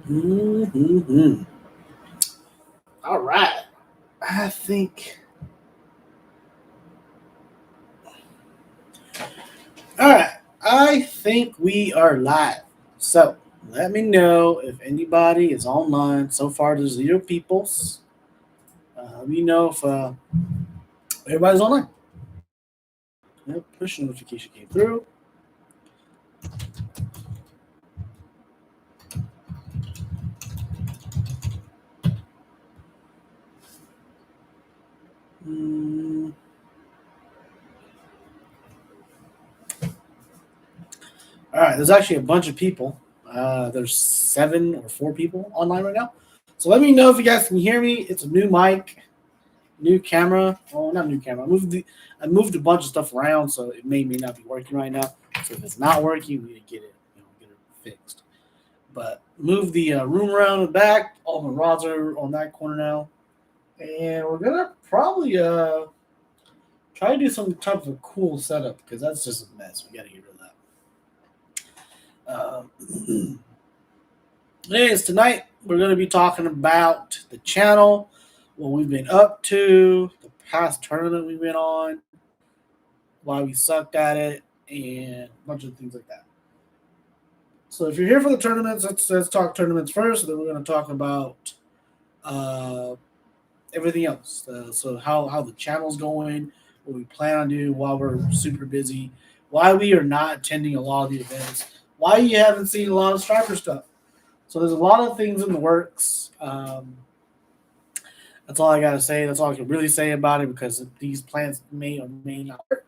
Mm-hmm. All right. I think. All right. I think we are live. So let me know if anybody is online. So far, there's 0 peoples. Let me know if everybody's online. Yep, push notification came through. Mm, all right. There's actually a bunch of people. There's 7 or 4 people online right now. So let me know if you guys can hear me. It's a new mic. New camera. Oh, not new camera. I moved a bunch of stuff around, so it may not be working right now. So if it's not working, we need to get it fixed. But move the room around the back. All my rods are on that corner now, and we're gonna probably try to do some type of a cool setup because that's just a mess. We gotta get rid of that. Anyways, tonight we're gonna be talking about the channel, what we've been up to, the past tournament we've been on, why we sucked at it, and a bunch of things like that. So if you're here for the tournaments, let's talk tournaments first. And then we're going to talk about uh, everything else. So how the channel's going, what we plan on doing while we're super busy, why we are not attending a lot of the events, why you haven't seen a lot of striper stuff. So there's a lot of things in the works. That's all I got to say. That's all I can really say about it because these plans may or may not work.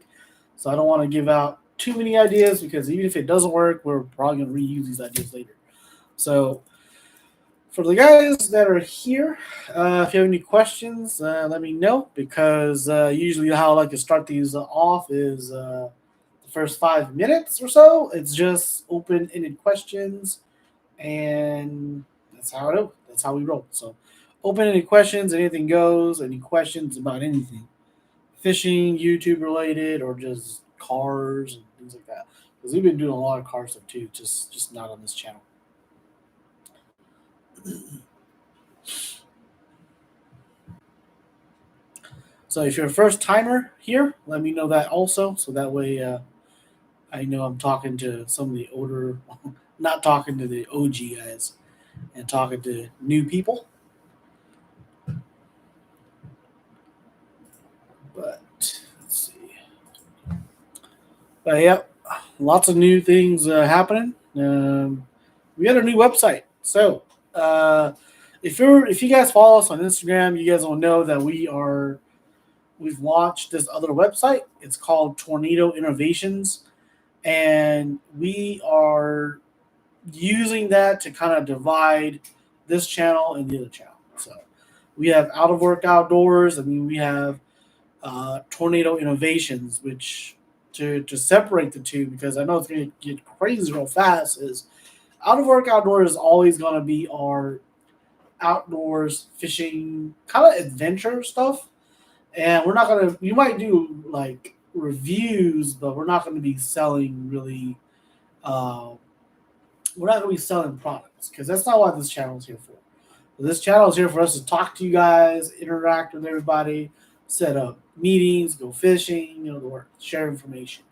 So I don't want to give out too many ideas because even if it doesn't work, we're probably going to reuse these ideas later. So for the guys that are here, if you have any questions, let me know because usually how I like to start these off is the first 5 minutes or so. It's just open-ended questions, and that's how we roll. So open-ended questions, anything goes. Any questions about anything? Fishing, YouTube related, or just cars and things like that. Because we've been doing a lot of car stuff too, just not on this channel. So if you're a first timer here, let me know that also, so that way I know I'm talking to some of the older, not talking to the OG guys, and talking to new people. But let's see. But yeah, lots of new things happening. We got a new website. So if you guys follow us on Instagram, you guys will know that we've launched this other website. It's called Tornado Innovations, and we are using that to kind of divide this channel and the other channel. So we have Out of Work Outdoors, and then we have Tornado Innovations, which to separate the two because I know it's going to get crazy real fast. Is Out of Work Outdoors is always going to be our outdoors fishing kind of adventure stuff, and we're not gonna. You might do like reviews, but we're not going to be selling really. Uh, we're not going to be selling products because that's not what this channel is here for. This channel is here for us to talk to you guys, interact with everybody, set up meetings, go fishing, share information.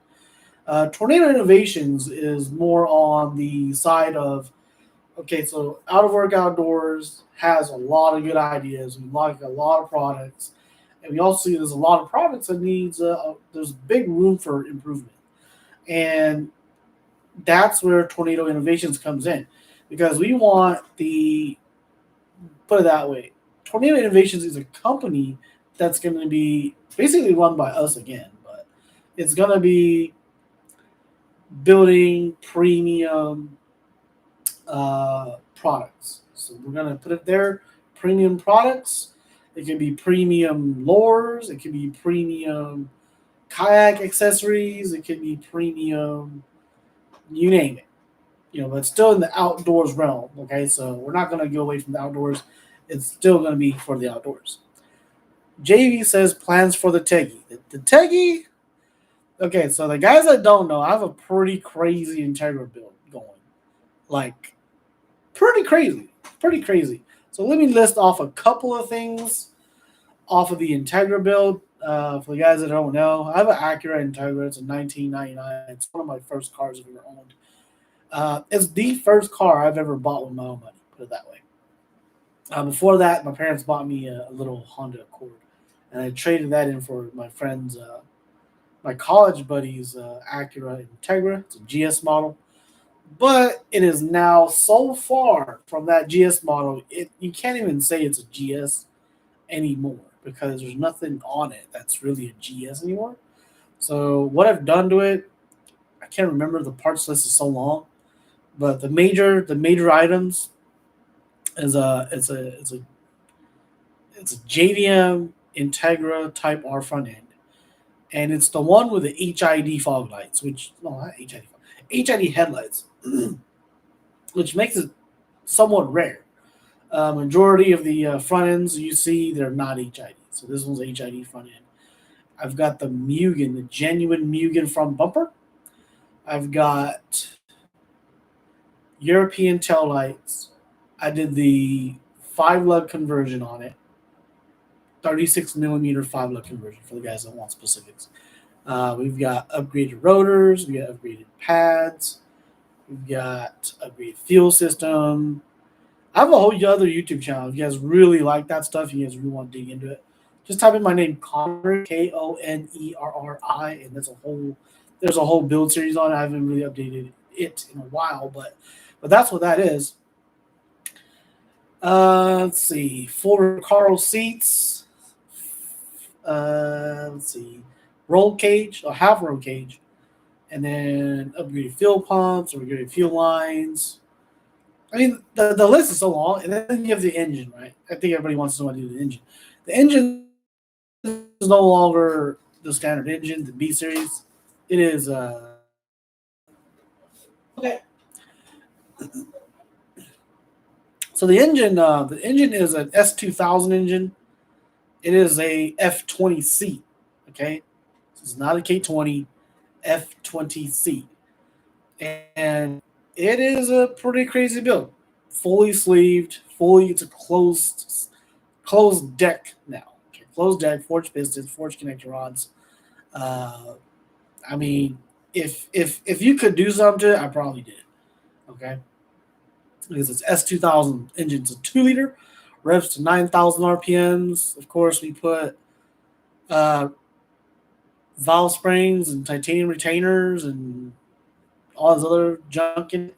Tornado Innovations is more on the side of okay, so Out of Work Outdoors has a lot of good ideas. We like a lot of products, and we also see there's a lot of products that needs there's big room for improvement, and that's where Tornado Innovations comes in because we want the put it that way. Tornado Innovations is a company that's going to be basically run by us again, but it's going to be building premium products. So we're going to put it there premium products. It can be premium lures, it can be premium kayak accessories, it can be premium, you name it. But still in the outdoors realm. Okay, so we're not going to go away from the outdoors. It's still going to be for the outdoors. JV says plans for the Teggy. The Teggy. Okay, so the guys that don't know, I have a pretty crazy Integra build going. Like, pretty crazy. pretty crazy. So let me list off a couple of things off of the Integra build. For the guys that don't know, I have an Acura Integra. It's a 1999. It's one of my first cars I've ever owned. It's the first car I've ever bought with my own money. Put it that way. Before that, my parents bought me a little Honda Accord, and I traded that in for my friend's, my college buddy's Acura Integra. It's a GS model, but it is now so far from that GS model. You can't even say it's a GS anymore because there's nothing on it that's really a GS anymore. So what I've done to it, I can't remember. The parts list is so long, but the major items is it's a JDM Integra Type R front end, and it's the one with the HID fog lights, which no, not HID headlights, which makes it somewhat rare. Majority of the front ends you see they're not HID, so this one's HID front end. I've got the Mugen, the genuine Mugen front bumper. I've got European tail lights. I did the five lug conversion on it, 36 millimeter five lug conversion for the guys that want specifics. We've got upgraded rotors, we got upgraded pads, we've got upgraded fuel system. I have a whole other YouTube channel. If you guys really like that stuff, you guys really want to dig into it, just type in my name, Conner, Konerri, and there's a whole build series on it. I haven't really updated it in a while, but that's what that is. Let's see, full Recaro seats. Let's see, roll cage or half roll cage, and then upgraded fuel pumps, upgraded fuel lines. I mean, the list is so long, and then you have the engine, right? I think everybody wants to know what to do with the engine. The engine is no longer the standard engine, the B series. It is okay. So the engine is an S2000 engine. It is a F20C. Okay, so it's not a K20, F20C, and it is a pretty crazy build. Fully sleeved, fully. It's a closed deck now. Okay, closed deck, forged pistons, forged connector rods. Uh, I mean, if you could do something to it, I probably did. Okay, because it's S2000 engine. It's a 2 liter, revs to 9,000 RPMs. Of course, we put uh, valve springs and titanium retainers and all this other junk in it.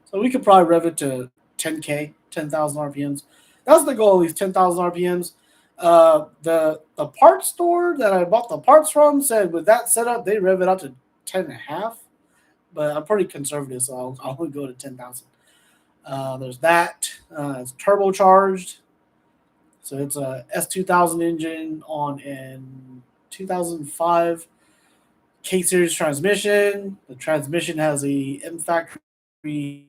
So we could probably rev it to 10K, 10,000 RPMs. That's the goal, these 10,000 RPMs. The parts store that I bought the parts from said with that setup, they rev it up to 10 and a half. But I'm pretty conservative, so I'll only go to 10,000. There's that. It's turbocharged. So it's a S2000 engine on an 2005 K series transmission. The transmission has a M factory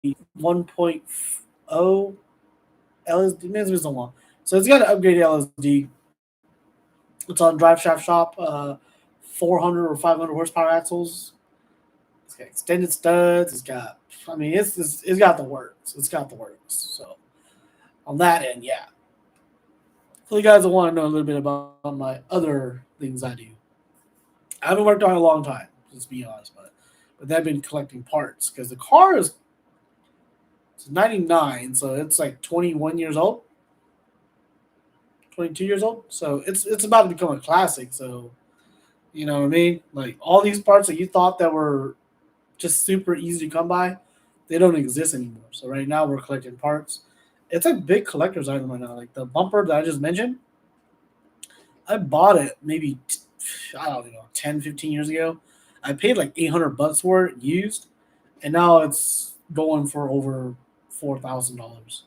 1.0 LSD. Man, it's been so long. So it's got an upgraded LSD. It's on Drive Shaft Shop. 400 or 500 horsepower axles. It's got extended studs. It's got. I mean, it's got the works. It's got the works. So on that end, yeah. For you guys that want to know a little bit about my other things I do, I haven't worked on it a long time. Let's be honest, but I've been collecting parts because the car is it's 99, so it's like 21 years old, 22 years old. So it's about to become a classic. So you know what I mean? Like all these parts that you thought that were just super easy to come by, they don't exist anymore. So right now we're collecting parts. It's a big collector's item right now. Like the bumper that I just mentioned, I bought it maybe I don't know 10, 15 years ago. I paid like $800 for it used, and now it's going for over $4,000.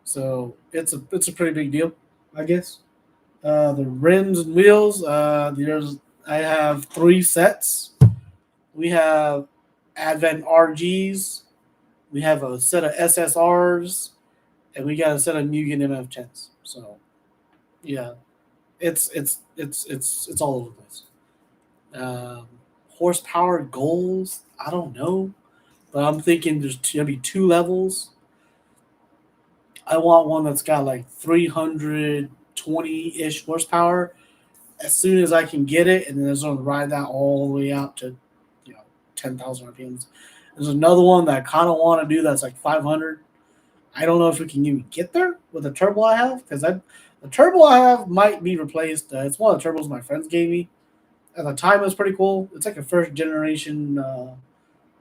So it's a pretty big deal, I guess. The rims and wheels. There's I have three sets. We have Advent RGs. We have a set of SSRs, and we got a set of Mugen MF10s. So yeah, it's all over the place. Um, Horsepower goals, I don't know, but I'm thinking there's gonna be two levels. I want one that's got like 320 ish horsepower as soon as I can get it, and then it's going to ride that all the way out to, 10,000 RPMs. There's another one that I kind of want to do that's like 500. I don't know if we can even get there with the turbo I have because the turbo I have might be replaced. It's one of the turbos my friends gave me. At the time, it was pretty cool. It's like a first generation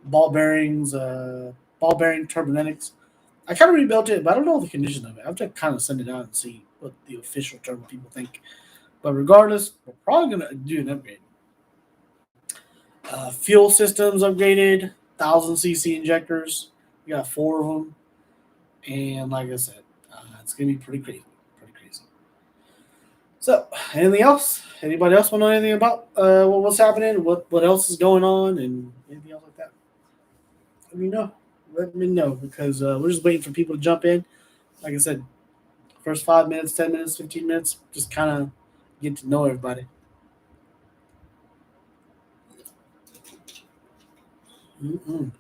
ball bearings, ball bearing turbonetics. I kind of rebuilt it, but I don't know the condition of it. I have to kind of send it out and see what the official turbo people think. But regardless, we're probably gonna do an upgrade. Fuel systems upgraded, 1,000 cc injectors. We got four of them, and like I said, it's gonna be pretty crazy, pretty crazy. So, anything else? Anybody else want to know anything about what's happening? What else is going on, and anything else like that? Let me know. Let me know because we're just waiting for people to jump in. Like I said, first 5 minutes, 10 minutes, 15 minutes, just kind of get to know everybody. Mm-mm.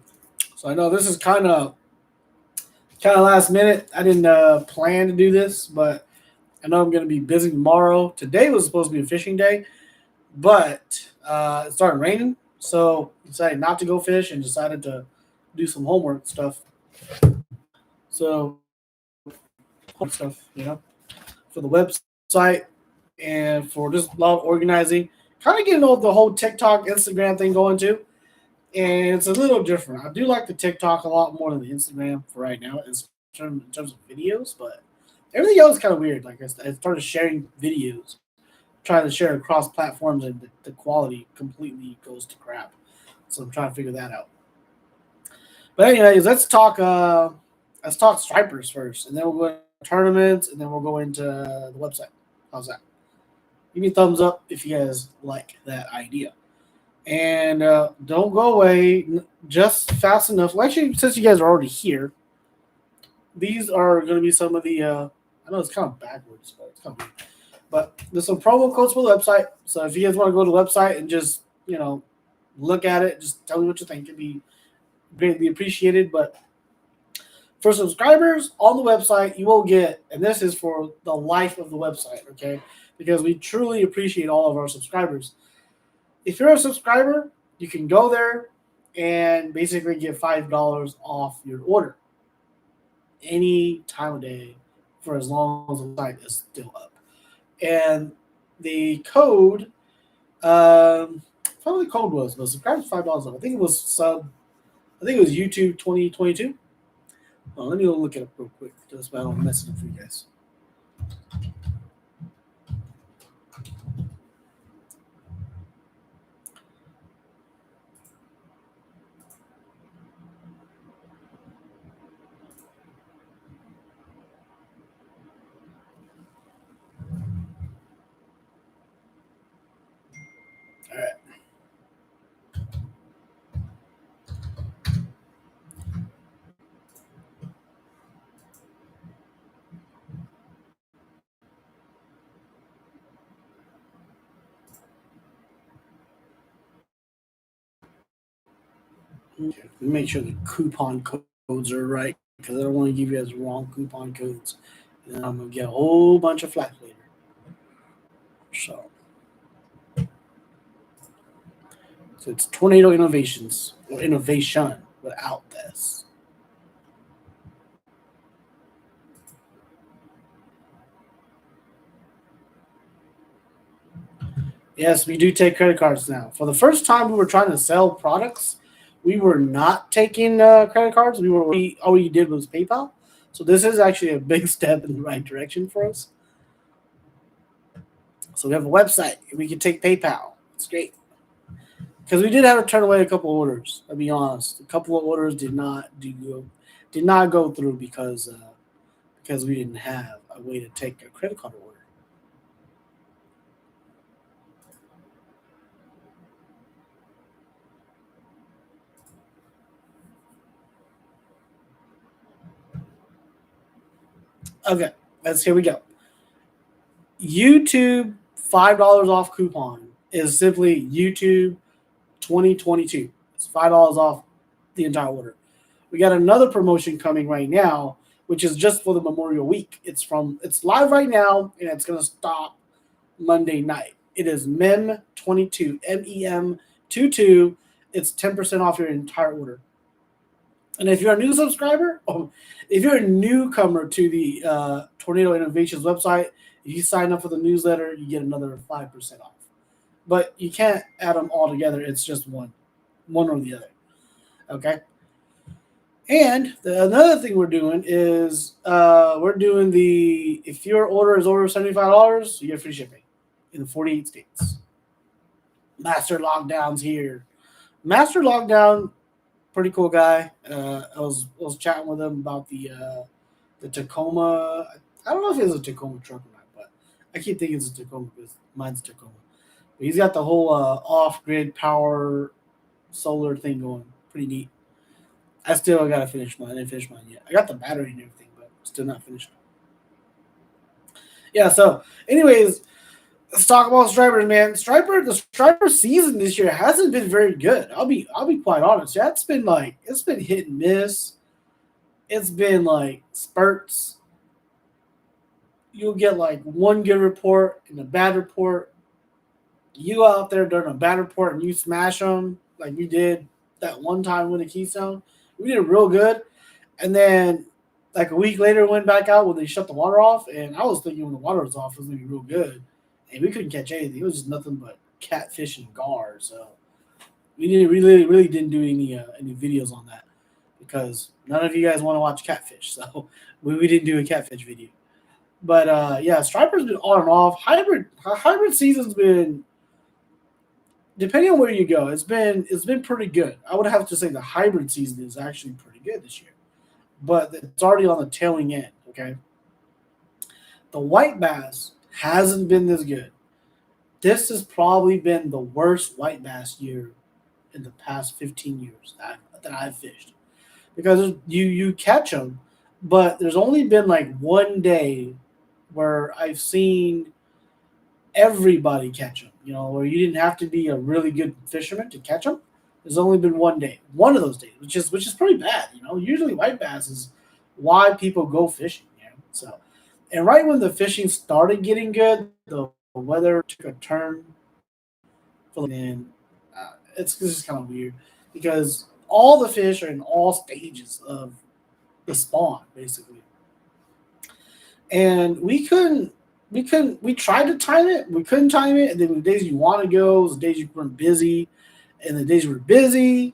So I know this is kind of last minute. I didn't plan to do this, but I know I'm going to be busy tomorrow. Today was supposed to be a fishing day, but it started raining, so I decided not to go fish and decided to do some homework stuff. So stuff, for the website and for just a lot of organizing, kind of getting all the whole TikTok, Instagram thing going too. And it's a little different. I do like the TikTok a lot more than the Instagram for right now in terms of videos, but everything else is kind of weird. Like I started sharing videos, trying to share across platforms, and the quality completely goes to crap. So I'm trying to figure that out. But anyways, let's talk stripers first, and then we'll go into tournaments, and then we'll go into the website. How's that? Give me a thumbs up if you guys like that idea. And don't go away just fast enough. Well, actually, since you guys are already here, these are going to be some of the. I know it's kind of backwards, but it's kind of weird. But there's some promo codes for the website. So if you guys want to go to the website and just look at it, just tell me what you think. It'd be greatly appreciated. But for subscribers on the website, you will get, and this is for the life of the website, okay? Because we truly appreciate all of our subscribers. If you're a subscriber, you can go there and basically get $5 off your order any time of day for as long as the site is still up. And the code, I don't know what the code was, but subscribe $5 off. I think it was YouTube 2022. Oh, let me go look it up real quick, just so I don't mess it up for you guys. All right. Okay. Make sure the coupon codes are right because I don't want to give you guys wrong coupon codes. And then I'm going to get a whole bunch of flack later. So it's Tornado Innovations or Innovation without this. Yes, we do take credit cards now. For the first time, we were trying to sell products. We were not taking credit cards. All we did was PayPal. So this is actually a big step in the right direction for us. So we have a website. We can take PayPal. It's great because we did have to turn away a couple orders. I'll be honest, a couple of orders did not go through because we didn't have a way to take a credit card order. Okay, here we go. YouTube $5 off coupon is simply YouTube 2022. It's $5 off the entire order. We got another promotion coming right now, which is just for the Memorial Week. It's live right now, and it's gonna stop Monday night. It is MEM22, MEM22. It's 10% off your entire order. And if you're a new subscriber, if you're a newcomer to the Tornado Innovations website, if you sign up for the newsletter, you get another 5% off. But you can't add them all together. It's just one or the other. Okay. And another thing we're doing is we're doing if your order is over $75, you get free shipping in 48 states. Master Lockdown's here. Master Lockdown, pretty cool guy. I was chatting with him about the Tacoma. I don't know if it's a Tacoma truck or not, but I keep thinking it's a Tacoma because mine's Tacoma. But he's got the whole off-grid power solar thing going. Pretty neat. I still got to finish mine. I didn't finish mine yet. I got the battery and everything, but still not finished. Yeah, so anyways, let's talk about stripers, man. The striper season this year hasn't been very good. I'll be quite honest. Yeah, it's been hit and miss. It's been like spurts. You'll get like one good report and a bad report. You go out there during a bad report and you smash them like we did that one time with the Keystone. We did real good. And then like a week later went back out when they shut the water off. And I was thinking when the water was off, it was going to be real good. And we couldn't catch anything. It was just nothing but catfish and gar. So we really didn't do any videos on that because none of you guys want to watch catfish. So we didn't do a catfish video. But yeah, striper's been on and off. Hybrid season's been, depending on where you go, it's been pretty good. I would have to say the hybrid season is actually pretty good this year, but it's already on the tailing end. Okay, the white bass hasn't been this good. This has probably been the worst white bass year in the past 15 years that I've fished, because you catch them, but there's only been like one day where I've seen everybody catch them, where you didn't have to be a really good fisherman to catch them. There's only been one of those days, which is pretty bad. Usually white bass is why people go fishing. So, and right when the fishing started getting good, the weather took a turn, and it's just kind of weird because all the fish are in all stages of the spawn, basically, and we tried to time it. We couldn't time it. And then the days you want to go, the days you weren't busy. And the days you were busy,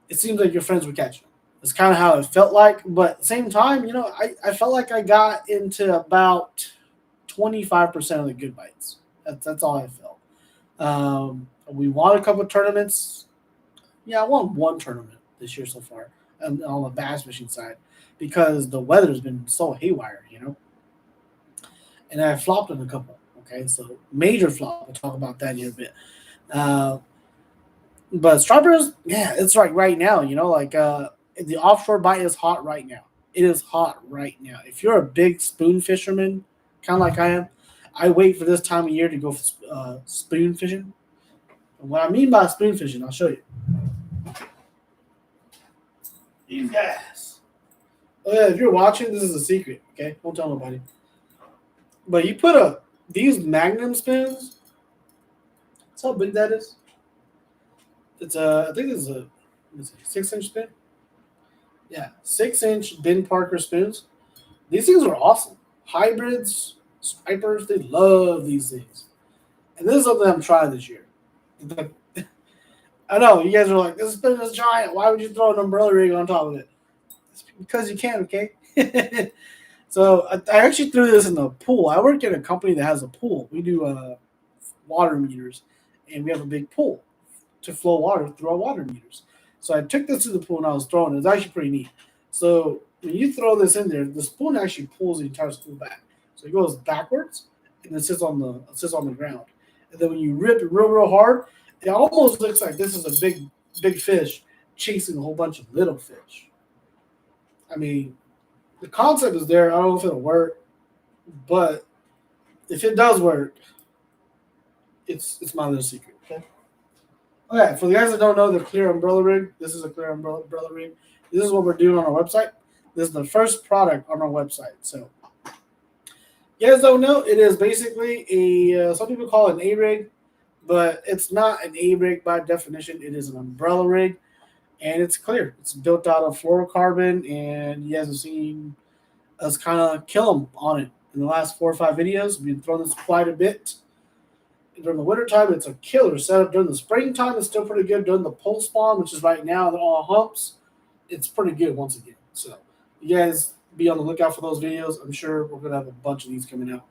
it seems like your friends were catching them. That's kind of how it felt like. But at the same time, I felt like I got into about 25% of the good bites. That's all I felt. We won a couple of tournaments. Yeah, I won one tournament this year so far on the bass fishing side because the weather's been so haywire, And I flopped in a couple. Okay, so major flop. We'll talk about that in a bit. But stripers, yeah, it's like right now. The offshore bite is hot right now. It is hot right now. If you're a big spoon fisherman, kind of like I am, I wait for this time of year to go spoon fishing. And what I mean by spoon fishing, I'll show you. These guys. Oh yeah, if you're watching, this is a secret. Okay, don't tell nobody. But you put these Magnum spoons. That's how big that is. It's I think it's a 6-inch spoon. Yeah, 6-inch Ben Parker spoons. These things are awesome. Hybrids, stripers, they love these things. And this is something I'm trying this year. I know you guys are like, this spoon is giant. Why would you throw an umbrella rig on top of it? It's because you can, okay? So I actually threw this in the pool. I work at a company that has a pool. We do water meters, and we have a big pool to flow water through our water meters. So I took this to the pool and I was throwing it. It's actually pretty neat. So when you throw this in there, the spoon actually pulls the entire spoon back. So it goes backwards and it sits on the ground. And then when you rip it real hard, it almost looks like this is a big fish chasing a whole bunch of little fish. I mean, the concept is there. I don't know if it'll work, but if it does work, it's my little secret. Okay, for the guys that don't know the clear umbrella rig, this is a clear umbrella rig. This is what we're doing on our website. This is the first product on our website. So, you guys don't know, it is basically some people call it an A rig, but it's not an A rig by definition. It is an umbrella rig, and it's clear. It's built out of fluorocarbon, and you guys have seen us kind of kill them on it in the last 4 or 5 videos. We've been throwing this quite a bit. During the wintertime, it's a killer setup. During the springtime, it's still pretty good. During the pole spawn, which is right now, they're all humps, it's pretty good once again. So you guys be on the lookout for those videos. I'm sure we're going to have a bunch of these coming out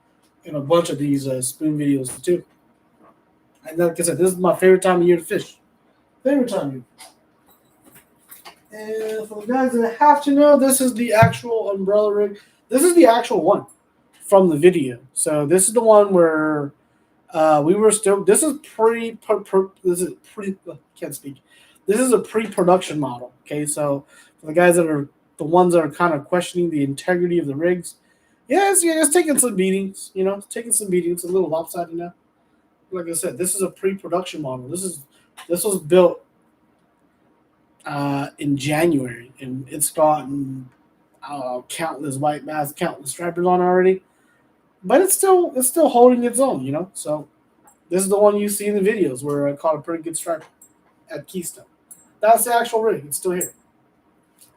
and a bunch of these spoon videos too. And like I said, this is my favorite time of year to fish. Favorite time of year. And for the guys that have to know, this is the actual umbrella rig. This is the actual one from the video. So this is the one where we were still. This is can't speak. This is a pre-production model. Okay, so for the guys that are the ones that are kind of questioning the integrity of the rigs, yes, yeah, it's taking some beatings. You know, it's taking some beatings. It's a little lopsided now. Like I said, this is a pre-production model. This was built in January, and it's gotten countless white bass, countless stripers on already. But it's still holding its own, you know. So this is the one you see in the videos where I caught a pretty good striper at Keystone. That's the actual rig. It's still here,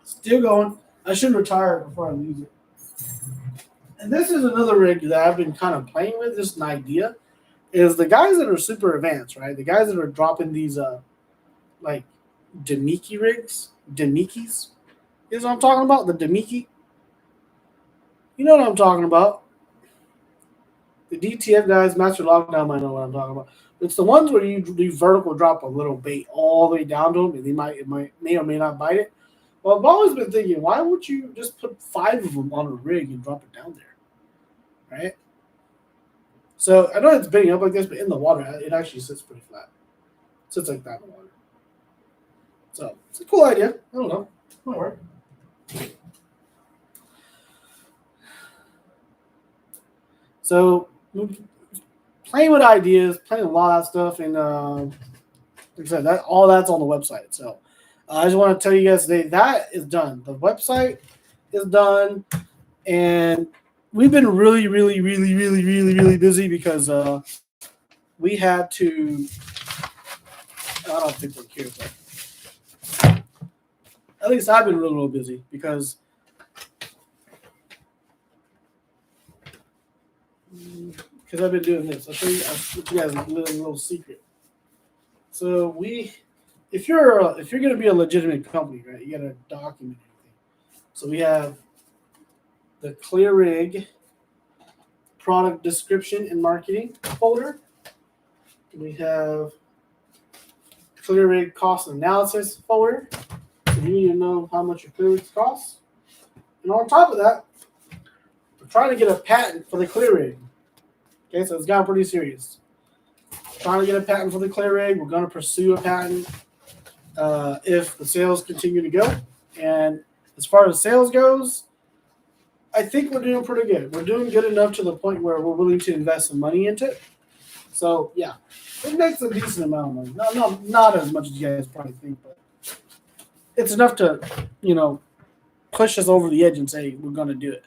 still going. I should retire before I lose it. And this is another rig that I've been kind of playing with. Just an idea is the guys that are super advanced, right? The guys that are dropping these like Demiki rigs, Demikis, is what I'm talking about. The Demiki, you know what I'm talking about. The DTF guys, Master Lockdown might know what I'm talking about. It's the ones where you vertical drop a little bait all the way down to them, and may or may not bite it. Well, I've always been thinking, why would you just put 5 of them on a rig and drop it down there, right? So I know it's baiting up like this, but in the water, it actually sits pretty flat. It sits like that in the water. So it's a cool idea. I don't know. It might work. So playing with ideas, playing a lot of that stuff, and like I said, all that's on the website. So I just want to tell you guys today that is done. The website is done, and we've been really, really, really, really, really, really busy because we had to. I don't think they're here, but at least I've been really, really busy because. Because I've been doing this. I'll give you guys a little secret. So if you're going to be a legitimate company, right, you got to document everything. So we have the Clear Rig product description and marketing folder. We have Clear Rig cost analysis folder. So you need to know how much your Clear Rigs cost. And on top of that, we're trying to get a patent for the Clear Rig. Okay, so it's gotten pretty serious. Trying to get a patent for the Clear Rig. We're going to pursue a patent if the sales continue to go. And as far as sales goes, I think we're doing pretty good. We're doing good enough to the point where we're willing to invest some money into it. So, yeah, it makes a decent amount of money. Not as much as you guys probably think, but it's enough to, push us over the edge and say we're going to do it.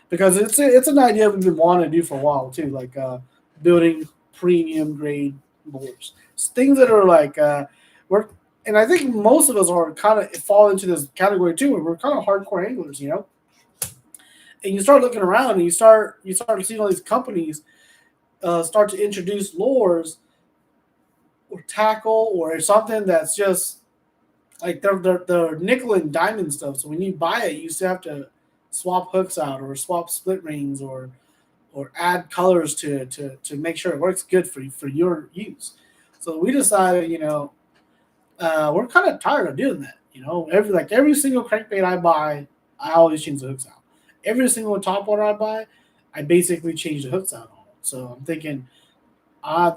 Because it's an idea we've been wanting to do for a while too, like building premium grade lures. It's things that are like and I think most of us are kind of fall into this category too, where we're kind of hardcore anglers, And you start looking around and you start seeing all these companies start to introduce lures or tackle or something that's just like they're nickel and diamond stuff. So when you buy it, you still have to swap hooks out or swap split rings or add colors to make sure it works good for your use. So we decided, we're kind of tired of doing that. Every single crankbait I buy, I always change the hooks out. Every single topwater I buy, I basically change the hooks out on it. So I'm thinking, I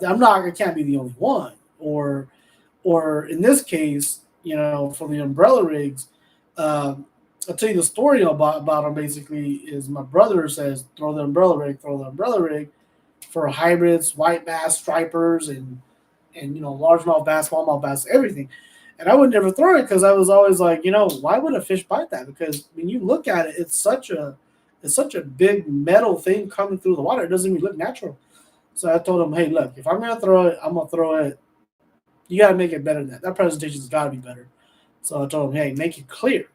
can't be the only one. Or in this case, for the umbrella rigs, I'll tell you the story about them. Basically, is my brother says throw the umbrella rig for hybrids, white bass, stripers, and largemouth bass, smallmouth bass, everything. And I would never throw it because I was always like, why would a fish bite that? Because when you look at it, it's such a big metal thing coming through the water. It doesn't even look natural. So I told him, hey, look, if I'm gonna throw it, I'm gonna throw it. You gotta make it better than that. That presentation's gotta be better. So I told him, hey, make it clear.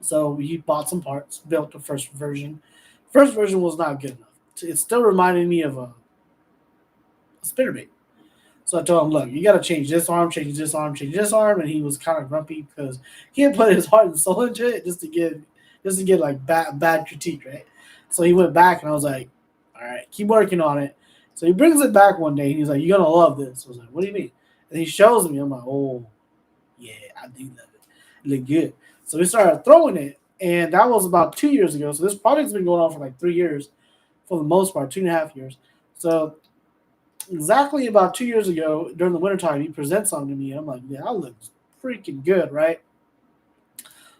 So he bought some parts, built the first version. First version was not good enough. It still reminded me of a spinnerbait. So I told him, look, you got to change this arm, change this arm, and he was kind of grumpy because he had put his heart and soul into it just to get like bad critique, right? So he went back, and I was like, all right, keep working on it. So he brings it back one day, and he's like, you're gonna love this. I was like, what do you mean? And he shows me. I'm like, oh yeah, I do love it. It looked good. So we started throwing it, and that was about 2 years ago. So this project's been going on for like 3 years, for the most part, 2.5 years. So exactly about 2 years ago during the wintertime, he presents something to me. I'm like, yeah, that looks freaking good, right?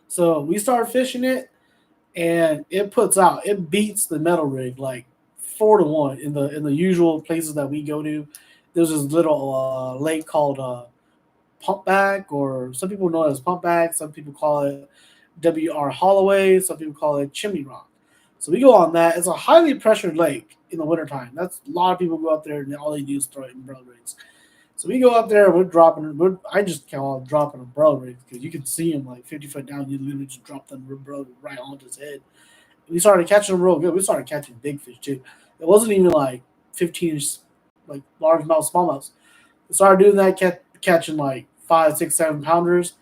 So we start fishing it, and it beats the metal rig like 4-1 in the usual places that we go to. There's this little lake called Pumpback, or some people know it as Pumpback. Some people call it W.R. Holloway. Some people call it Chimney Rock. So we go on that. It's a highly pressured lake in the wintertime. That's a lot of people go up there and all they do is throw it in umbrella rigs. So we go up there and we're dropping. I just call it dropping umbrella rigs because you can see him like 50 foot down. You literally just drop the umbrella right onto his head. We started catching them real good. We started catching big fish too. It wasn't even like 15-inch, like largemouth, smallmouths. We started doing that, catching like 5, 6, 7 pounders.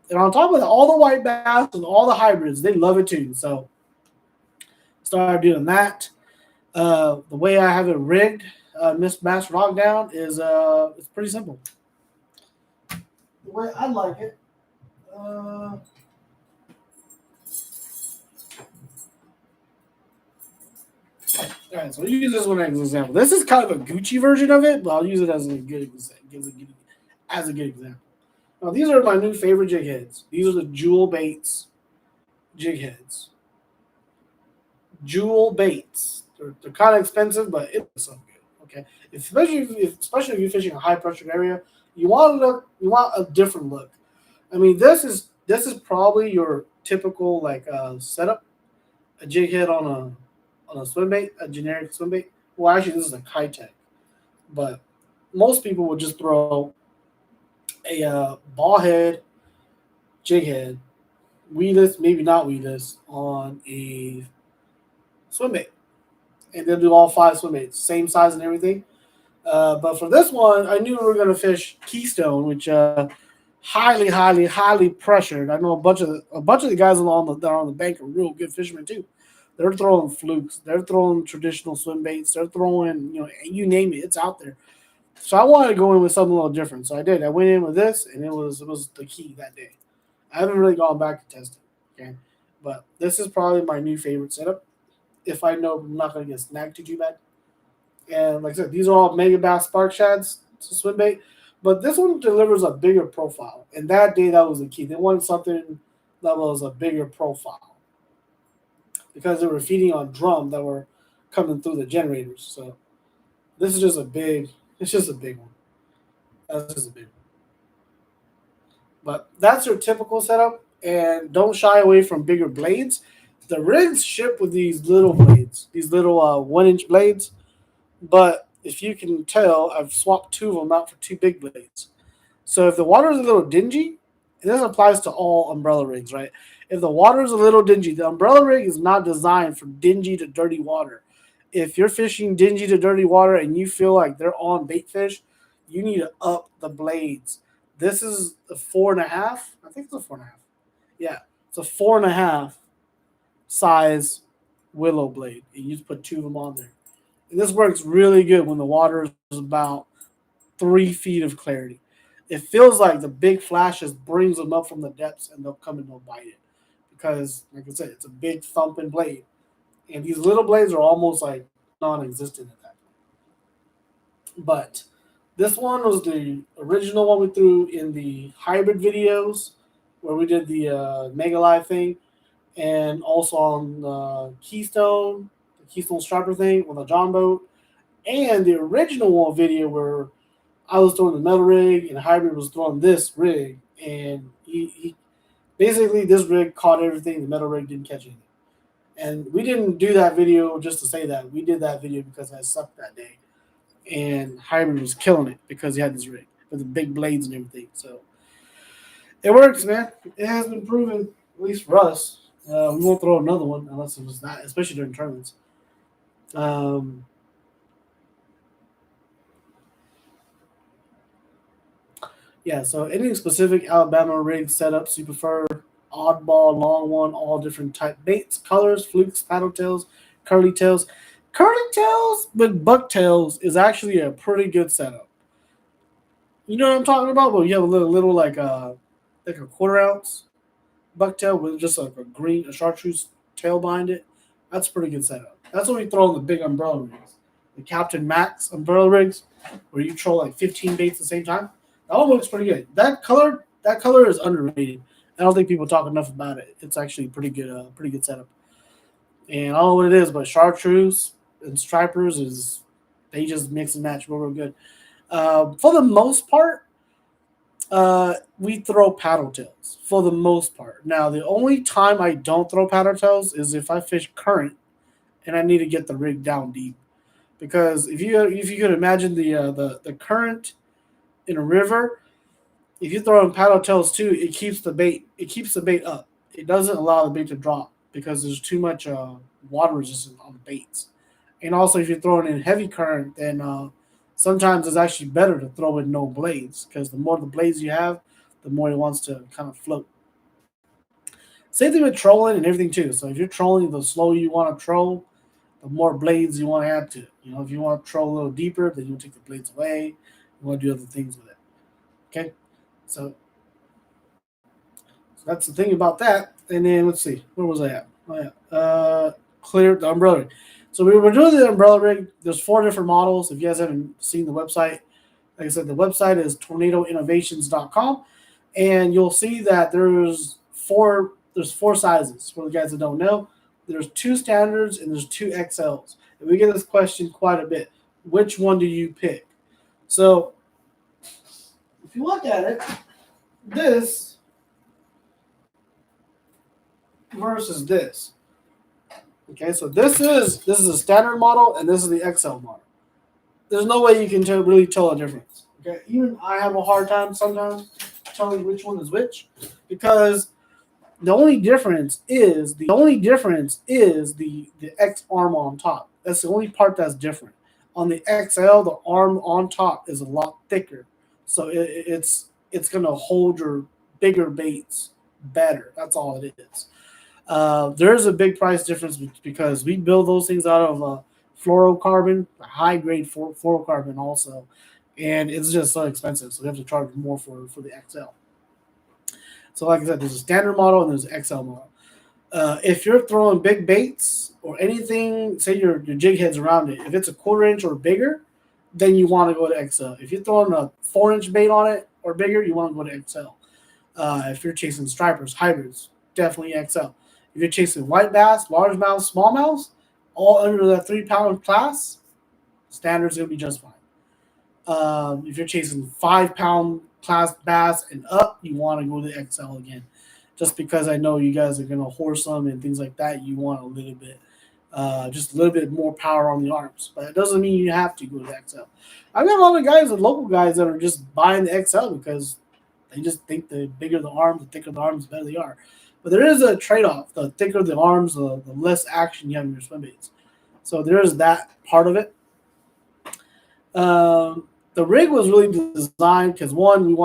And on top of that, all the white bass and all the hybrids, they love it too. So started doing that. The way I have it rigged, Miss Bass Rock Down, is it's pretty simple. The way I like it. All right, so I'll use this one as an example. This is kind of a Gucci version of it, but I'll use it as a good example. Now these are my new favorite jig heads. These are the Jewel Baits jig heads. Jewel Baits. They're kind of expensive, but it's so good. Okay, especially if you're fishing a high pressure area, you want a different look. I mean, this is probably your typical like setup, a jig head on a swim bait, a generic swim bait. Well, actually, this is a Kitech, but most people would just throw a ball head, jig head, weedless, maybe not weedless, on a swim bait, and they'll do all 5 swim baits, same size and everything. But for this one, I knew we were going to fish Keystone, which highly, highly, highly pressured. I know a bunch of the guys that are on the bank are real good fishermen too. They're throwing flukes. They're throwing traditional swim baits. They're throwing, you name it, it's out there. So I wanted to go in with something a little different. So I did. I went in with this, and it was the key that day. I haven't really gone back to test it. Okay, but this is probably my new favorite setup. If I know I'm not going to get snagged too bad. And like I said, these are all Mega Bass Spark Shads to swim bait. But this one delivers a bigger profile. And that day, that was the key. They wanted something that was a bigger profile because they were feeding on drum that were coming through the generators. So this is just it's just a big one. That's just a big one. But that's your typical setup. And don't shy away from bigger blades. The rigs ship with these little blades, these little 1 inch blades. But if you can tell, I've swapped 2 of them out for 2 big blades. So if the water is a little dingy, and this applies to all umbrella rigs, right? If the water is a little dingy, the umbrella rig is not designed for dingy to dirty water. If you're fishing dingy to dirty water and you feel like they're on bait fish, you need to up the blades. This is a 4.5. I think it's a 4.5. Yeah, it's a 4.5 size willow blade. And you just put 2 of them on there. And this works really good when the water is about 3 feet of clarity. It feels like the big flashes brings them up from the depths and they'll come and they'll bite it. Because, like I said, it's a big thumping blade. And these little blades are almost like non existent at that point. But this one was the original one we threw in the hybrid videos where we did the Mega Live thing. And also on the Keystone Striper thing on the John boat. And the original one video where I was throwing the metal rig, and Hybrid was throwing this rig, and he basically this rig caught everything. The metal rig didn't catch anything. And we didn't do that video just to say that. We did that video because I sucked that day, and Hybrid was killing it because he had this rig with the big blades and everything. So it works, man. It has been proven, at least for us. We won't throw another one unless it was that, especially during tournaments. Um, yeah, so any specific Alabama rig setups you prefer? Oddball, long one, all different type baits, colors, flukes, paddle tails, curly tails. Curly tails with bucktails is actually a pretty good setup. You know what I'm talking about? Well, you have a little like a quarter ounce bucktail with just like a chartreuse tail behind it. That's a pretty good setup. That's what we throw in the big umbrella rigs, the Captain Max umbrella rigs, where you troll like 15 baits at the same time. That one looks pretty good. That color is underrated. I don't think people talk enough about it. It's actually pretty good setup. And I don't know what it is, but chartreuse and stripers is they just mix and match real good. For the most part, we throw paddle tails for the most part. Now, the only time I don't throw paddle tails is if I fish current and I need to get the rig down deep. Because if you could imagine the current in a river, if you throw in paddle tails too, it keeps the bait up. It doesn't allow the bait to drop because there's too much water resistance on the baits. And also, if you're throwing in heavy current, then sometimes it's actually better to throw in no blades because the more the blades you have, the more it wants to kind of float. Same thing with trolling and everything too. So if you're trolling, the slower you want to troll, the more blades you want to add to it. You know, if you want to troll a little deeper, then you take the blades away. You want to do other things with it. Okay, so that's the thing about that. And then let's see, where was I at? Oh yeah, clear the umbrella rig. So we were doing the umbrella rig. There's 4 different models. If you guys haven't seen the website, like I said, the website is tornadoinnovations.com, and you'll see that there's four sizes. For the guys that don't know, there's 2 standards and there's 2 XLs. And we get this question quite a bit. Which one do you pick? So if you look at it, this versus this. Okay, so this is a standard model and this is the XL model. There's no way you can really tell a difference. Okay, even I have a hard time sometimes telling which one is which because the only difference is the X arm on top. That's the only part that's different. On the XL, the arm on top is a lot thicker, so it's gonna hold your bigger baits better. That's all it is. There's a big price difference because we build those things out of fluorocarbon, high grade fluorocarbon also, and it's just so expensive. So we have to charge more for the XL. So like I said, there's a standard model and there's an XL model. If you're throwing big baits or anything, say your jig head's around it, if it's a quarter inch or bigger, then you want to go to XL. If you're throwing a 4-inch bait on it or bigger, you want to go to XL. If you're chasing stripers, hybrids, definitely XL. If you're chasing white bass, largemouth, smallmouths, all under the 3-pound class, standard's gonna be just fine. If you're chasing 5-pound class bass and up, you want to go to XL again. Just because I know you guys are gonna horse them and things like that, you want a little bit, just a little bit more power on the arms. But it doesn't mean you have to go to XL. I've got a lot of guys, and local guys, that are just buying the XL because they just think the bigger the arms, the thicker the arms, the better they are. But there is a trade-off. The thicker the arms, the less action you have in your swim baits. So there is that part of it. The rig was really designed because one,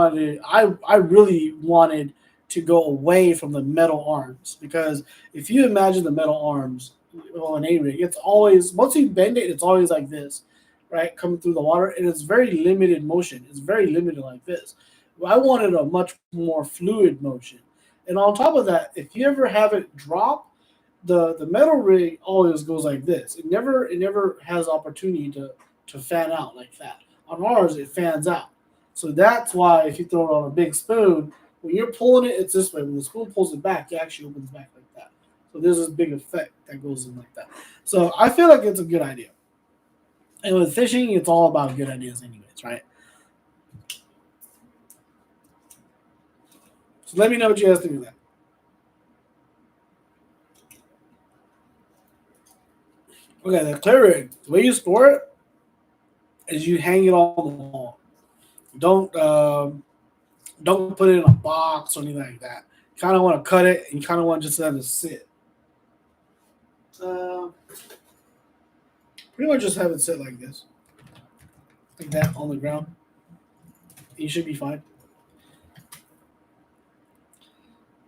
I really wanted to go away from the metal arms because if you imagine the metal arms on a rig, it's always once you bend it, it's always like this, right, coming through the water, and it's very limited motion. It's very limited like this. I wanted a much more fluid motion, and on top of that, if you ever have it drop, the metal rig always goes like this. It never has opportunity to fan out like that. On ours, it fans out. So that's why if you throw it on a big spoon, when you're pulling it, it's this way. When the spoon pulls it back, it actually opens back like that. So there's this big effect that goes in like that. So I feel like it's a good idea. And with fishing, it's all about good ideas anyways, right? So let me know what you guys think of that. Okay, the clear rig. The way you store it is you hang it on the wall. Don't don't put it in a box or anything like that. Kind of want to cut it and kind of want to just let it sit. Uh, Pretty much just have it sit like this, like that on the ground. You should be fine.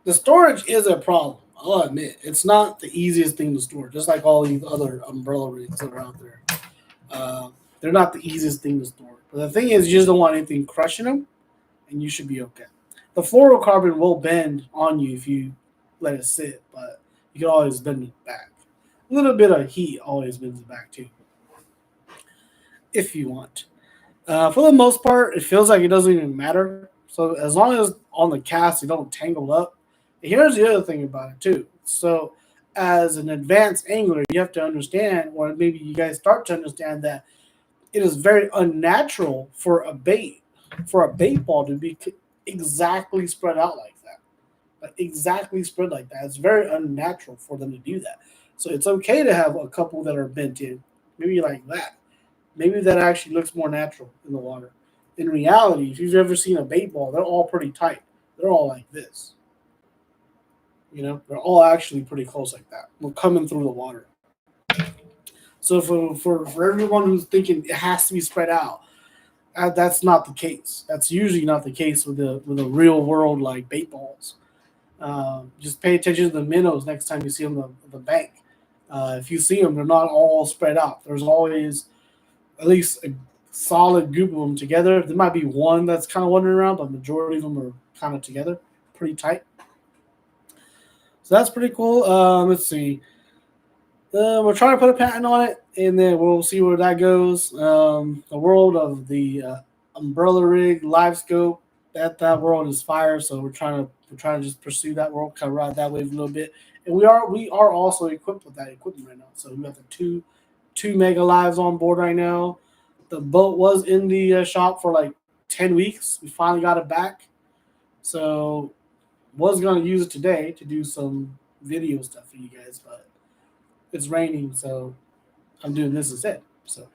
The storage is a problem. I'll admit it's not the easiest thing to store. Just like all these other umbrella rigs that are out there, uh, they're not the easiest thing to store. But the thing is, you just don't want anything crushing them, and you should be okay. The fluorocarbon will bend on you if you let it sit, but you can always bend it back. A little bit of heat always bends it back too, if you want. For the most part, it feels like it doesn't even matter. So as long as on the cast you don't tangle up. Here's the other thing about it too. So as an advanced angler, you have to understand, or maybe you guys start to understand that it is very unnatural for a bait ball to be exactly spread out like that. Like exactly spread like that. It's very unnatural for them to do that. So it's okay to have a couple that are bent in, maybe like that. Maybe that actually looks more natural in the water. In reality, if you've ever seen a bait ball, they're all pretty tight. They're all like this. They're all actually pretty close like that. We're coming through the water. So for everyone who's thinking it has to be spread out, that's not the case. That's usually not the case with the real world like bait balls. Just pay attention to the minnows next time you see them on the bank. If you see them, they're not all spread out. There's always at least a solid group of them together. There might be one that's kind of wandering around, but the majority of them are kind of together, pretty tight. So that's pretty cool. Let's see. We're trying to put a patent on it, and then we'll see where that goes. The world of the umbrella rig, live scope, that world is fire. So we're trying to just pursue that world, kind of ride that wave a little bit. And we are also equipped with that equipment right now. So we got the two mega lives on board right now. The boat was in the shop for like 10 weeks. We finally got it back. So was gonna use it today to do some video stuff for you guys, but it's raining, so I'm doing this instead. So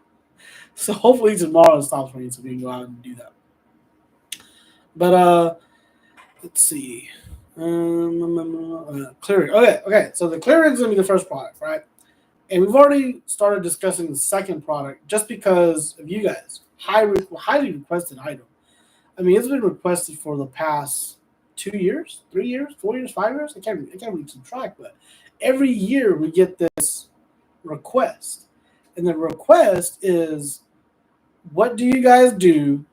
hopefully tomorrow it stops raining so we can go out and do that. But let's see. Clearing. Okay. So the clearing is gonna be the first product, right? And we've already started discussing the second product just because of you guys. Highly requested item. I mean, it's been requested for the past 2 years, 3 years, 4 years, 5 years. I can't really keep track, but every year we get this request, and the request is, what do you guys do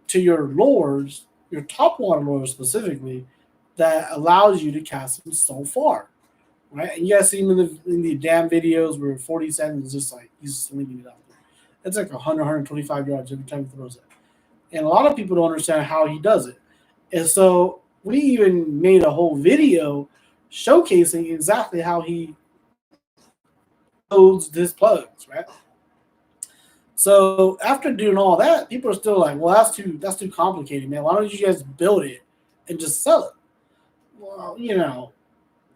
to your lures, your topwater lures specifically, that allows you to cast them so far, right? And you guys see him in the damn videos where 47 is just like he's slinging it out there. It's like 100, 125 yards every time he throws it. And a lot of people don't understand how he does it. And so we even made a whole video showcasing exactly how he loads his plugs, right? So after doing all that, people are still like, "Well, that's too complicated, man. Why don't you guys build it and just sell it?" Well,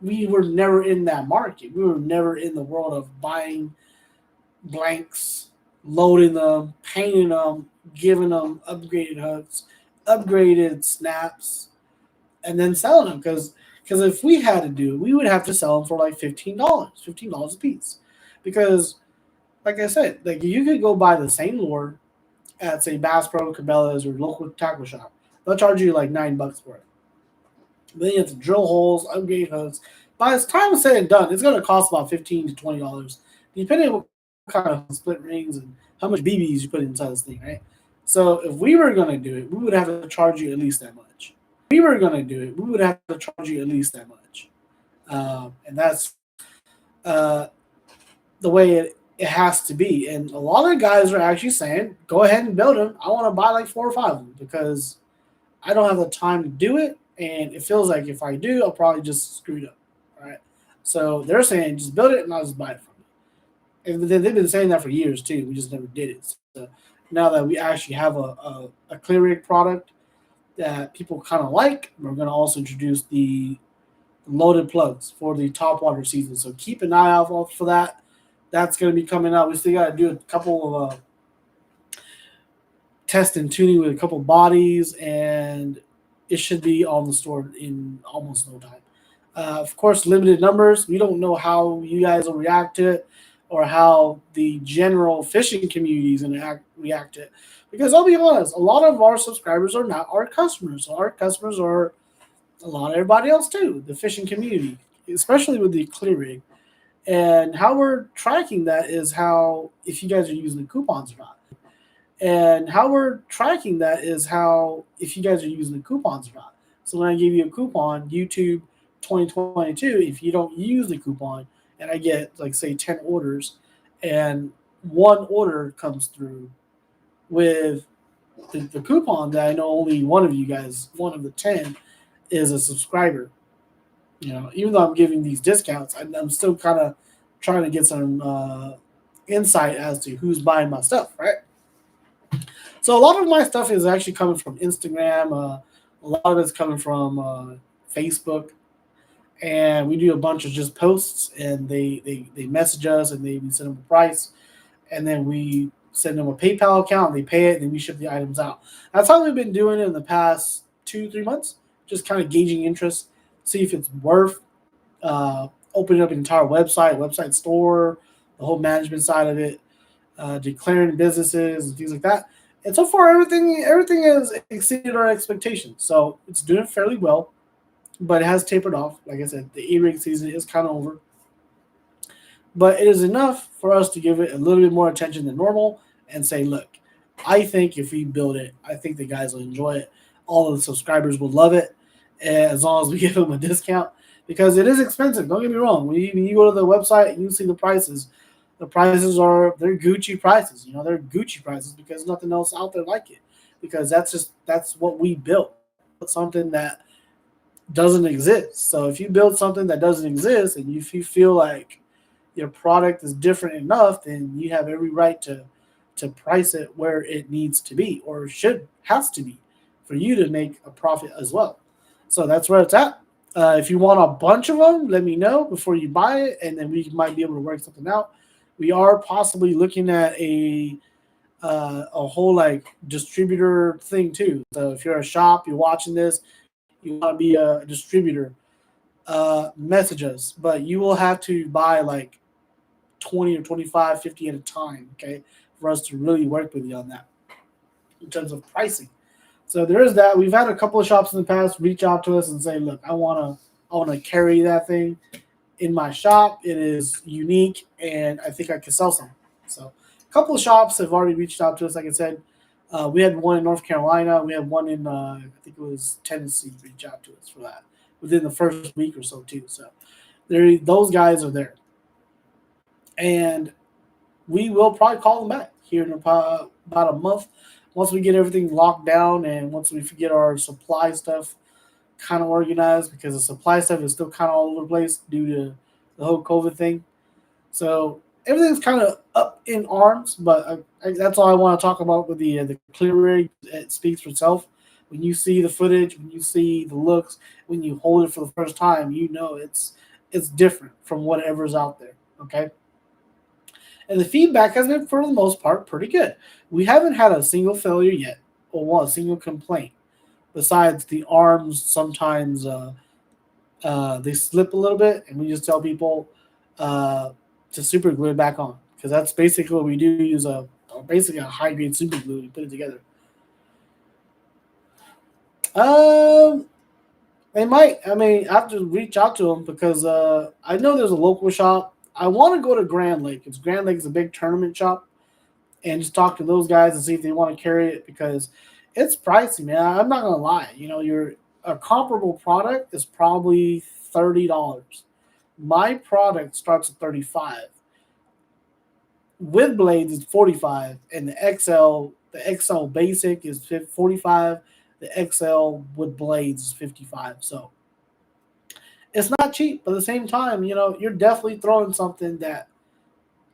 we were never in that market. We were never in the world of buying blanks, loading them, painting them, giving them upgraded hooks, upgraded snaps, and then selling them. Because if we had to do it, we would have to sell them for like $15 a piece. Because, like I said, like you could go buy the same lure at say Bass Pro, Cabela's, or local tackle shop. They'll charge you like $9 for it. Then you have to drill holes, upgrade hooks. By the time it's said and done, it's going to cost about $15 to $20, depending on what kind of split rings and how much BBs you put inside this thing, right? So if we were going to do it, we would have to charge you at least that much. If we were going to do it, we would have to charge you at least that much. And that's the way it has to be. And a lot of guys are actually saying, go ahead and build them. I want to buy like 4 or 5 of them because I don't have the time to do it. And it feels like if I do, I'll probably just screw it up. Right. So they're saying just build it and I'll just buy it from you. And they've been saying that for years too. We just never did it. So now that we actually have a clear rig product, that people kind of like. We're going to also introduce the loaded plugs for the topwater season. So keep an eye out for that. That's going to be coming out. We still got to do a couple of test and tuning with a couple bodies, and it should be on the store in almost no time. Of course, limited numbers. We don't know how you guys will react to it or how the general fishing community is going to react to it. Because I'll be honest, a lot of our subscribers are not our customers. Our customers are a lot of everybody else too, the fishing community, especially with the clear rig. And how we're tracking that is how if you guys are using the coupons or not. And how we're tracking that is how if you guys are using the coupons or not. So when I give you a coupon, YouTube 2022, if you don't use the coupon, and I get like say 10 orders, and one order comes through with the coupon that I know only one of you guys, one of the 10, is a subscriber. Even though I'm giving these discounts, I'm still kind of trying to get some insight as to who's buying my stuff, right? So a lot of my stuff is actually coming from Instagram. A lot of it's coming from Facebook, and we do a bunch of just posts, and they message us, and we send them a price, and then we send them a PayPal account, and they pay it, and then we ship the items out. That's how we've been doing it in the past 2-3 months, just kind of gauging interest, see if it's worth opening up an entire website store, the whole management side of it, declaring businesses and things like that. And so far, everything has exceeded our expectations. So it's doing fairly well, but it has tapered off. Like I said, the E-rig season is kind of over. But it is enough for us to give it a little bit more attention than normal and say, look, I think if we build it, I think the guys will enjoy it. All of the subscribers will love it as long as we give them a discount because it is expensive. Don't get me wrong. When you go to the website and you see the prices they're Gucci prices. They're Gucci prices because nothing else out there like it. Because that's what we built. Something that doesn't exist. So if you build something that doesn't exist and if you feel like your product is different enough, then you have every right to price it where it needs to be or has to be for you to make a profit as well. So that's where it's at. If you want a bunch of them, let me know before you buy it, and then we might be able to work something out. We are possibly looking at a whole like distributor thing too. So if you're a shop, you're watching this, you want to be a distributor, message us. But you will have to buy like 20 or 25, 50 at a time, okay, for us to really work with you on that in terms of pricing. So there is that. We've had a couple of shops in the past reach out to us and say, look, I wanna carry that thing in my shop. It is unique, and I think I can sell some. So a couple of shops have already reached out to us. Like I said, we had one in North Carolina. We had one in, I think it was Tennessee, reach out to us for that within the first week or so too. So those guys are there. And we will probably call them back here in about a month once we get everything locked down and once we get our supply stuff kind of organized because the supply stuff is still kind of all over the place due to the whole COVID thing. So everything's kind of up in arms, but that's all I want to talk about with the clear rig. It speaks for itself. When you see the footage, when you see the looks, when you hold it for the first time, it's different from whatever's out there. Okay. And the feedback has been, for the most part, pretty good. We haven't had a single failure yet, or a single complaint. Besides the arms, sometimes they slip a little bit, and we just tell people to super glue it back on because that's basically what we do. Use basically a high grade super glue to put it together. They might. I mean, I have to reach out to them because I know there's a local shop. I want to go to Grand Lake because Grand Lake is a big tournament shop, and just talk to those guys and see if they want to carry it because it's pricey, man. I'm not gonna lie. A comparable product is probably $30. My product starts at 35. With blades, it's 45, and the XL basic is 45. The XL with blades is 55. So it's not cheap, but at the same time, you're definitely throwing something that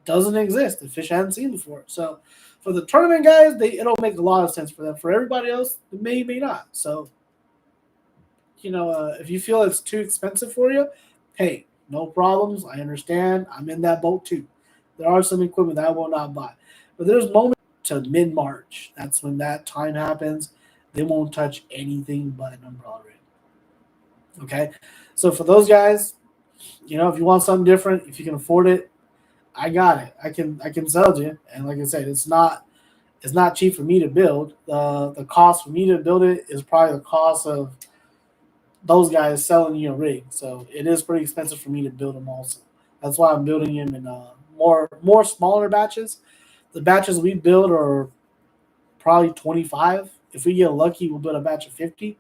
doesn't exist. The fish hadn't seen before. So for the tournament guys, it'll make a lot of sense for them. For everybody else, it may not. So if you feel it's too expensive for you, hey, no problems. I understand. I'm in that boat too. There are some equipment that I will not buy, but there's moments to mid March. That's when that time happens. They won't touch anything but an umbrella rig. Okay, so for those guys, if you want something different, if you can afford it, I got it. I can sell it to you. And like I said, it's not cheap for me to build. The cost for me to build it is probably the cost of those guys selling you a rig. So it is pretty expensive for me to build them also. That's why I'm building them in more smaller batches. The batches we build are probably 25. If we get lucky, we'll build a batch of 50.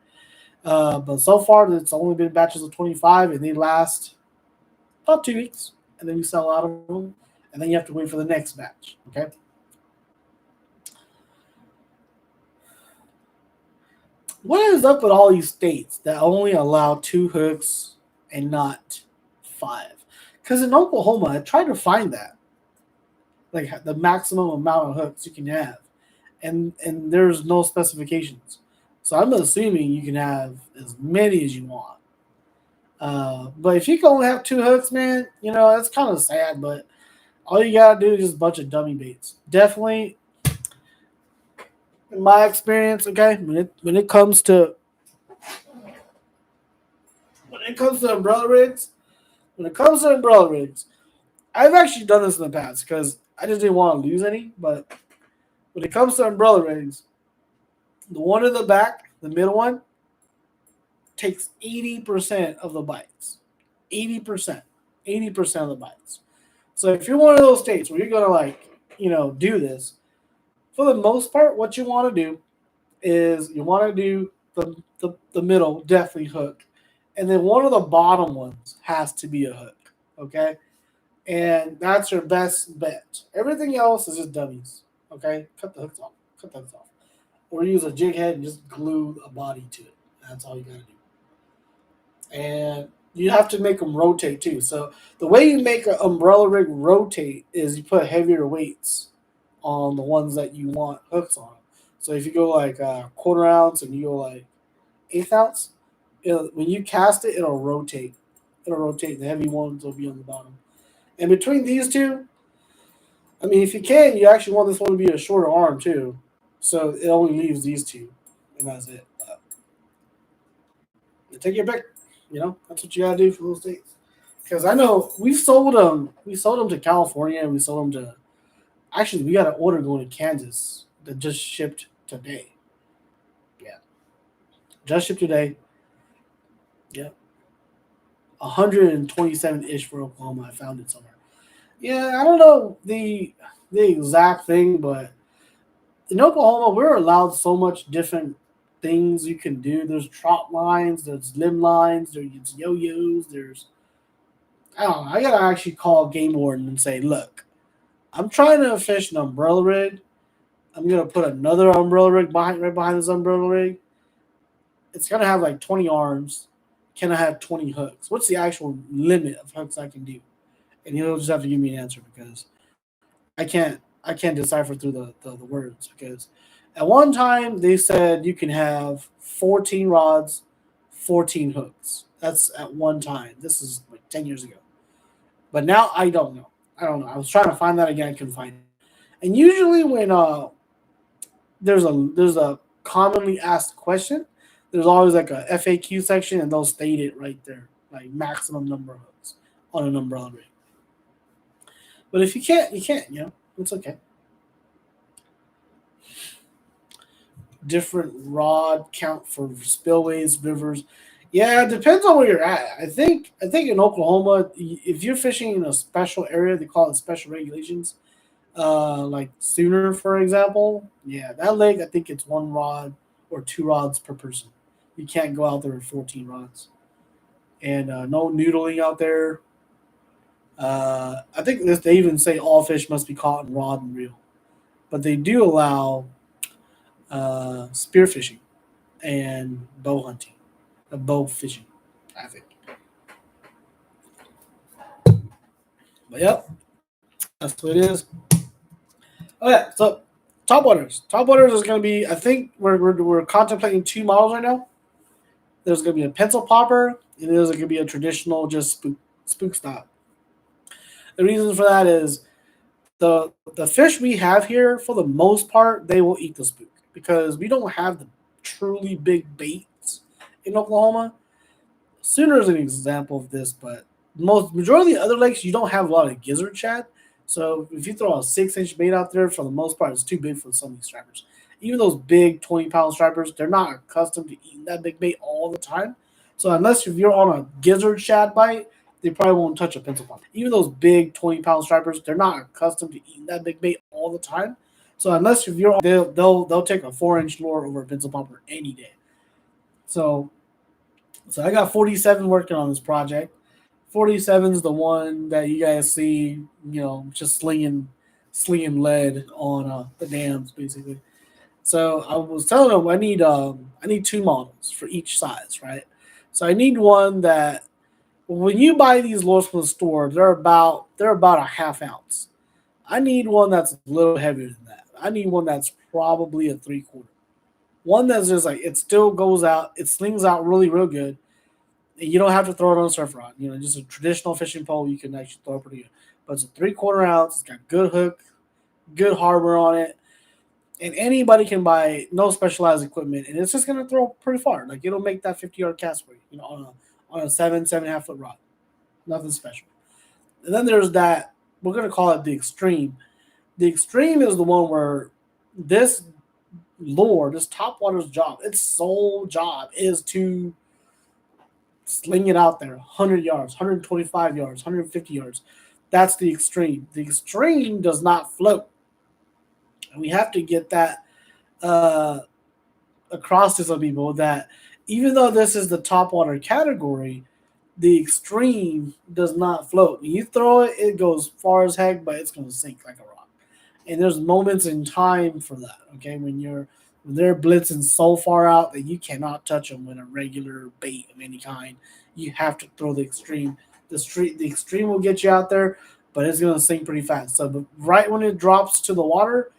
But so far, it's only been batches of 25, and they last about 2 weeks, and then you sell out of them, and then you have to wait for the next batch. Okay. What is up with all these states that only allow two hooks and not five? Because in Oklahoma, I tried to find that, like the maximum amount of hooks you can have, and there's no specifications. So I'm assuming you can have as many as you want. But if you can only have two hooks, man, that's kind of sad. But all you gotta do is just a bunch of dummy baits. Definitely, in my experience, okay, when it comes to umbrella rigs, when it comes to umbrella rigs, I've actually done this in the past because I just didn't want to lose any. But when it comes to umbrella rigs, the one in the back, the middle one, takes 80% of the bites. 80%. 80% of the bites. So if you're one of those states where you're gonna do this, for the most part, what you want to do is you want to do the middle definitely hook, and then one of the bottom ones has to be a hook. Okay, and that's your best bet. Everything else is just dummies. Okay, cut the hooks off. Cut the hooks off, or use a jig head and just glue a body to it. That's all you gotta do. And you have to make them rotate too. So the way you make an umbrella rig rotate is you put heavier weights on the ones that you want hooks on. So if you go like quarter ounce and you go like eighth ounce, when you cast it, it'll rotate. It'll rotate. The heavy ones will be on the bottom. And between these two, I mean, if you can, you actually want this one to be a shorter arm too. So it only leaves these two, and that's it. Take your pick. That's what you gotta do for those dates. Because I know we've sold them. We sold them to California, and we sold them to. Actually, we got an order going to Kansas that just shipped today. Yeah, just shipped today. Yeah, 127 ish for Oklahoma. I found it somewhere. Yeah, I don't know the exact thing, but in Oklahoma, we're allowed so much different things you can do. There's trot lines, there's limb lines, there's yo-yos, there's I don't know. I gotta actually call game warden and say, look, I'm trying to fish an umbrella rig. I'm gonna put another umbrella rig right behind this umbrella rig. It's gonna have like 20 arms. Can I have 20 hooks? What's the actual limit of hooks I can do? And he'll just have to give me an answer because I can't decipher through the words because at one time they said you can have 14 rods, 14 hooks. That's at one time. This is like 10 years ago. But now I don't know. I don't know. I was trying to find that again. I couldn't find it. And usually when there's a commonly asked question, there's always like a FAQ section and they'll state it right there, like maximum number of hooks on an umbrella rig. But if you can't, you can't. It's okay. Different rod count for spillways, rivers. Yeah, it depends on where you're at. I think in Oklahoma, if you're fishing in a special area, they call it special regulations. Like Sooner, for example. Yeah, that lake, I think it's one rod or two rods per person. You can't go out there with 14 rods, and no noodling out there. I think they even say all fish must be caught in rod and reel, but they do allow spearfishing and bow hunting, bow fishing, I think. But yep, that's what it is. Okay, so top waters. Top waters is going to be. I think we're contemplating two models right now. There's going to be a pencil popper, and there's going to be a traditional just spook style. The reason for that is the fish we have here, for the most part, they will eat the spook because we don't have the truly big baits in Oklahoma. Sooner is an example of this, but most majority of the other lakes you don't have a lot of gizzard shad. So if you throw a 6 inch bait out there, for the most part, it's too big for some of these stripers. Even those big 20-pound stripers, they're not accustomed to eating that big bait all the time. So unless if you're on a gizzard shad bite, they probably won't touch a pencil pop. Even those big 20-pound stripers, they're not accustomed to eating that big bait all the time. So unless if you're they'll take a 4 inch lure over a pencil popper any day. So so I got 47 working on this project. 47 is the one that you guys see, just slinging lead on the dams, basically. So I was telling them I need two models for each size, right? So I need one that when you buy these lures from the store, they're about a half ounce. I need one that's a little heavier than that. I need one that's probably a 3/4. One that's just like it still goes out, it slings out really, real good. You don't have to throw it on a surf rod. Just a traditional fishing pole you can actually throw pretty good. But it's a 3/4 ounce. It's got good hook, good harbor on it, and anybody can buy no specialized equipment, and it's just gonna throw pretty far. Like it'll make that 50-yard cast for you. On a 7.5 foot rod. Nothing special. And then there's that. We're gonna call it the extreme. The extreme is the one where this this top water's job, its sole job is to sling it out there 100 yards, 125 yards, 150 yards. That's the extreme. The extreme does not float. And we have to get that uh, across to some people that even though this is the top water category, the extreme does not float. When you throw it, it goes far as heck, but it's going to sink like a rock. And there's moments in time for that. Okay, when they're blitzing so far out that you cannot touch them with a regular bait of any kind, you have to throw the extreme. The extreme will get you out there, but it's going to sink pretty fast. So, but right when it drops to the water,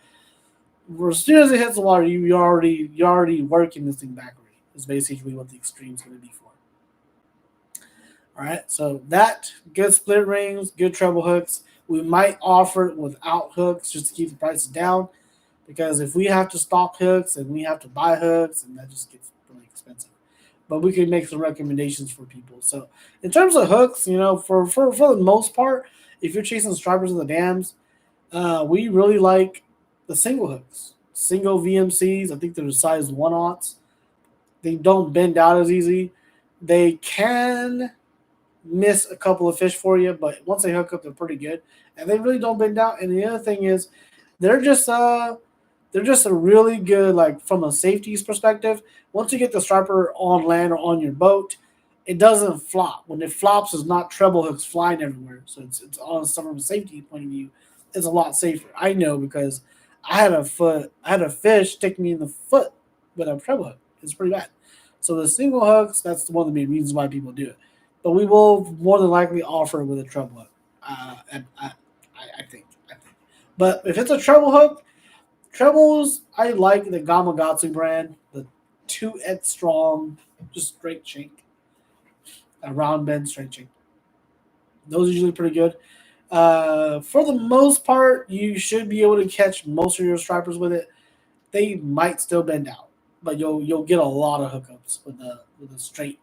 as soon as it hits the water, you're already working this thing backward. Is basically what the extreme is going to be for. All right, so that good split rings, good treble hooks. We might offer it without hooks just to keep the prices down, because if we have to stock hooks and we have to buy hooks, and that just gets really expensive. But we can make some recommendations for people. So in terms of hooks, for the most part, if you're chasing stripers in the dams, we really like the single hooks, single VMCs. I think they're size 1/0. They don't bend out as easy. They can miss a couple of fish for you, but once they hook up, they're pretty good, and they really don't bend out. And the other thing is, they're just they're just a really good, like from a safety perspective. Once you get the striper on land or on your boat, it doesn't flop. When it flops, it's not treble hooks flying everywhere. So it's on from a safety point of view, it's a lot safer. I know because I had a fish stick me in the foot with a treble hook. It's pretty bad. So the single hooks, that's one of the main reasons why people do it. But we will more than likely offer it with a treble hook. I think. But if it's a treble hook, trebles, I like the Gamakatsu brand, the 2X strong, just straight chink, a round bend straight chink. Those are usually pretty good. For the most part, you should be able to catch most of your stripers with it. They might still bend out, but you'll get a lot of hookups with the straight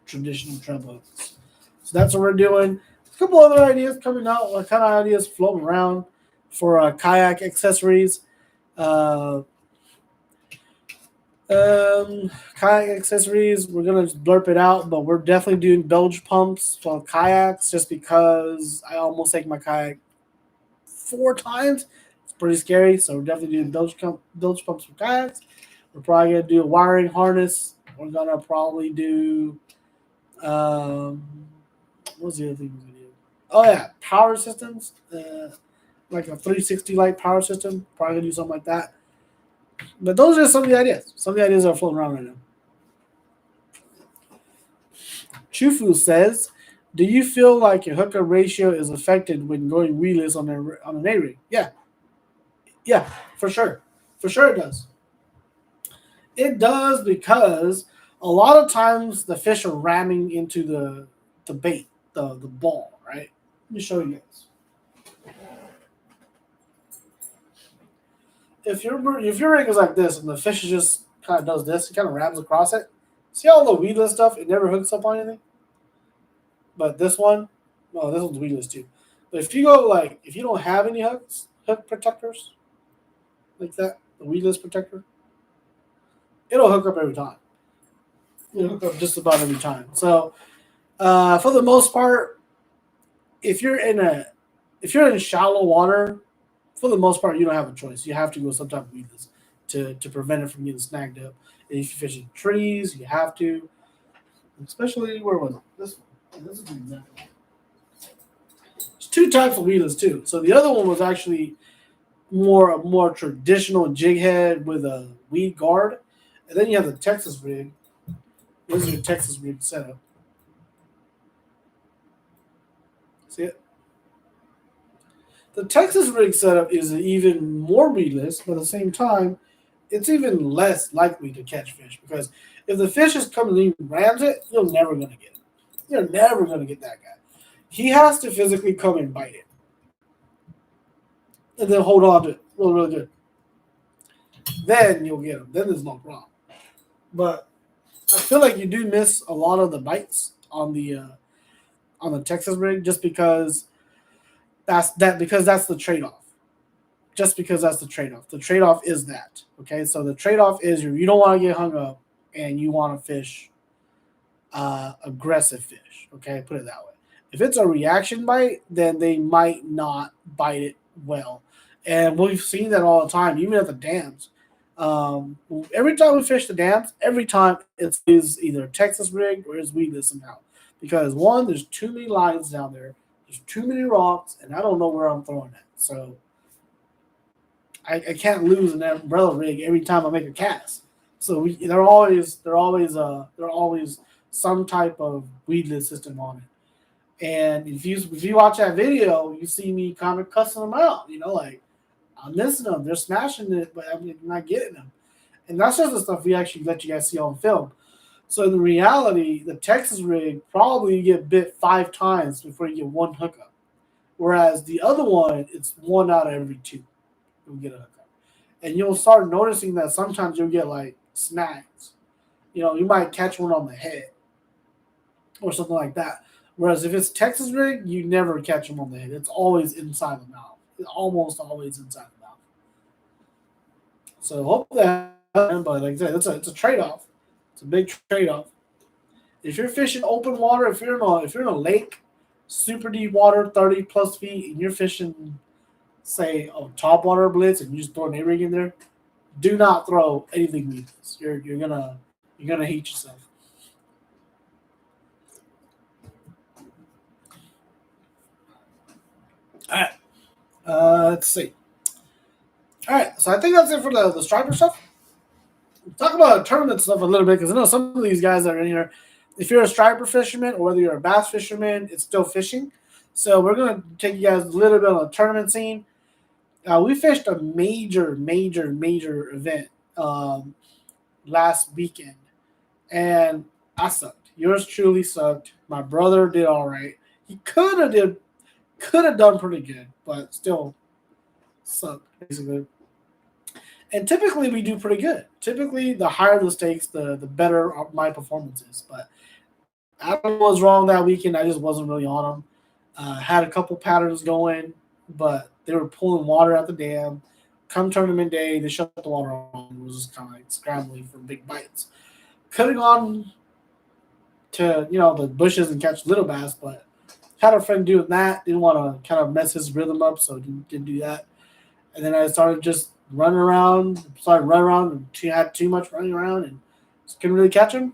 traditional treble hooks. So that's what we're doing. A couple other ideas coming out. What kind of ideas floating around for kayak accessories? Uh, Kayak accessories. We're gonna just blurb it out, but we're definitely doing bilge pumps for kayaks, just because I almost sank my kayak 4 times. It's pretty scary, so we're definitely doing bilge pumps for kayaks. We're probably gonna do a wiring harness. We're gonna probably do what's the other thing we're gonna do? Oh yeah, power systems. Like a 360 light power system. Probably gonna do something like that. But those are some of the ideas. Some of the ideas are floating around right now. Chufu says, "Do you feel like your hookup ratio is affected when going wheelers on an A rig?" Yeah, for sure it does. It does because a lot of times the fish are ramming into the bait, the ball, right? Let me show you guys. If your rig is like this and the fish just kind of does this, it kind of rams across it. See all the weedless stuff? It never hooks up on anything. But this one, no, this one's weedless too. But if you go like if you don't have any hook protectors like that, the weedless protector, it'll hook up every time. It'll hook up just about every time. So for the most part, if you're in a if you're in shallow water, for the most part, you don't have a choice. You have to go some type of weedless to prevent it from getting snagged up. And if you're fishing trees, you have to. Especially where was it? This one. Yeah, this is an example. There's two types of weedless too. So the other one was actually a more traditional jig head with a weed guard, and then you have the Texas rig. This is your Texas rig setup. See it? The Texas rig setup is even more weedless, but at the same time, it's even less likely to catch fish because if the fish is coming and rams it, you're never gonna get it. You're never gonna get that guy. He has to physically come and bite it, and then hold on to it really good. Then you'll get him. Then there's no problem. But I feel like you do miss a lot of the bites on the Texas rig just because that's the trade off. Just because that's the trade off. The trade off is that. Okay, so the trade off is you don't want to get hung up and you want to fish aggressive fish. Okay, put it that way. If it's a reaction bite, then they might not bite it well, and we've seen that all the time, even at the dams. Every time we fish the dams, every time it's either Texas rig or it's weedless somehow. Because one, there's too many lines down there, there's too many rocks, and I don't know where I'm throwing it. So I can't lose an umbrella rig every time I make a cast. So they're always some type of weedless system on it. And if you watch that video, you see me kind of cussing them out. Like I'm missing them, they're smashing it, but I'm not getting them. And that's just the stuff we actually let you guys see on film. So in reality, the Texas rig probably you get bit 5 times before you get one hookup. Whereas the other one, it's 1 out of every 2 you'll get a hookup. And you'll start noticing that sometimes you'll get like snags. You might catch one on the head or something like that. Whereas if it's Texas rig, you never catch them on the head. It's always inside the mouth. It's almost always inside the mouth. So hopefully but like I said, it's a trade off. It's a big trade off. If you're fishing open water, if you're in a lake, super deep water, 30 plus feet, and you're fishing, say, a topwater blitz, and you just throw an rig in there, do not throw anything weedless. You're gonna hate yourself. All right. Let's see. All right, so I think that's it for the striper stuff. Talk about tournament stuff a little bit because I know some of these guys that are in here. If you're a striper fisherman or whether you're a bass fisherman, it's still fishing. So we're gonna take you guys a little bit on the tournament scene. We fished a major event last weekend, and I sucked. Yours truly sucked. My brother did all right. He could have done pretty good, but still sucked basically. And typically we do pretty good. Typically, the higher the stakes, the better my performance is. But I don't know what was wrong that weekend. I just wasn't really on them. Had a couple patterns going, but they were pulling water out the dam. Come tournament day, they shut the water on. It was just kind of like scrambling for big bites. Could have gone to the bushes and catch little bass, but had a friend doing that. Didn't want to kind of mess his rhythm up, so didn't do that. And then I started just running around, and had too much running around and just couldn't really catch him.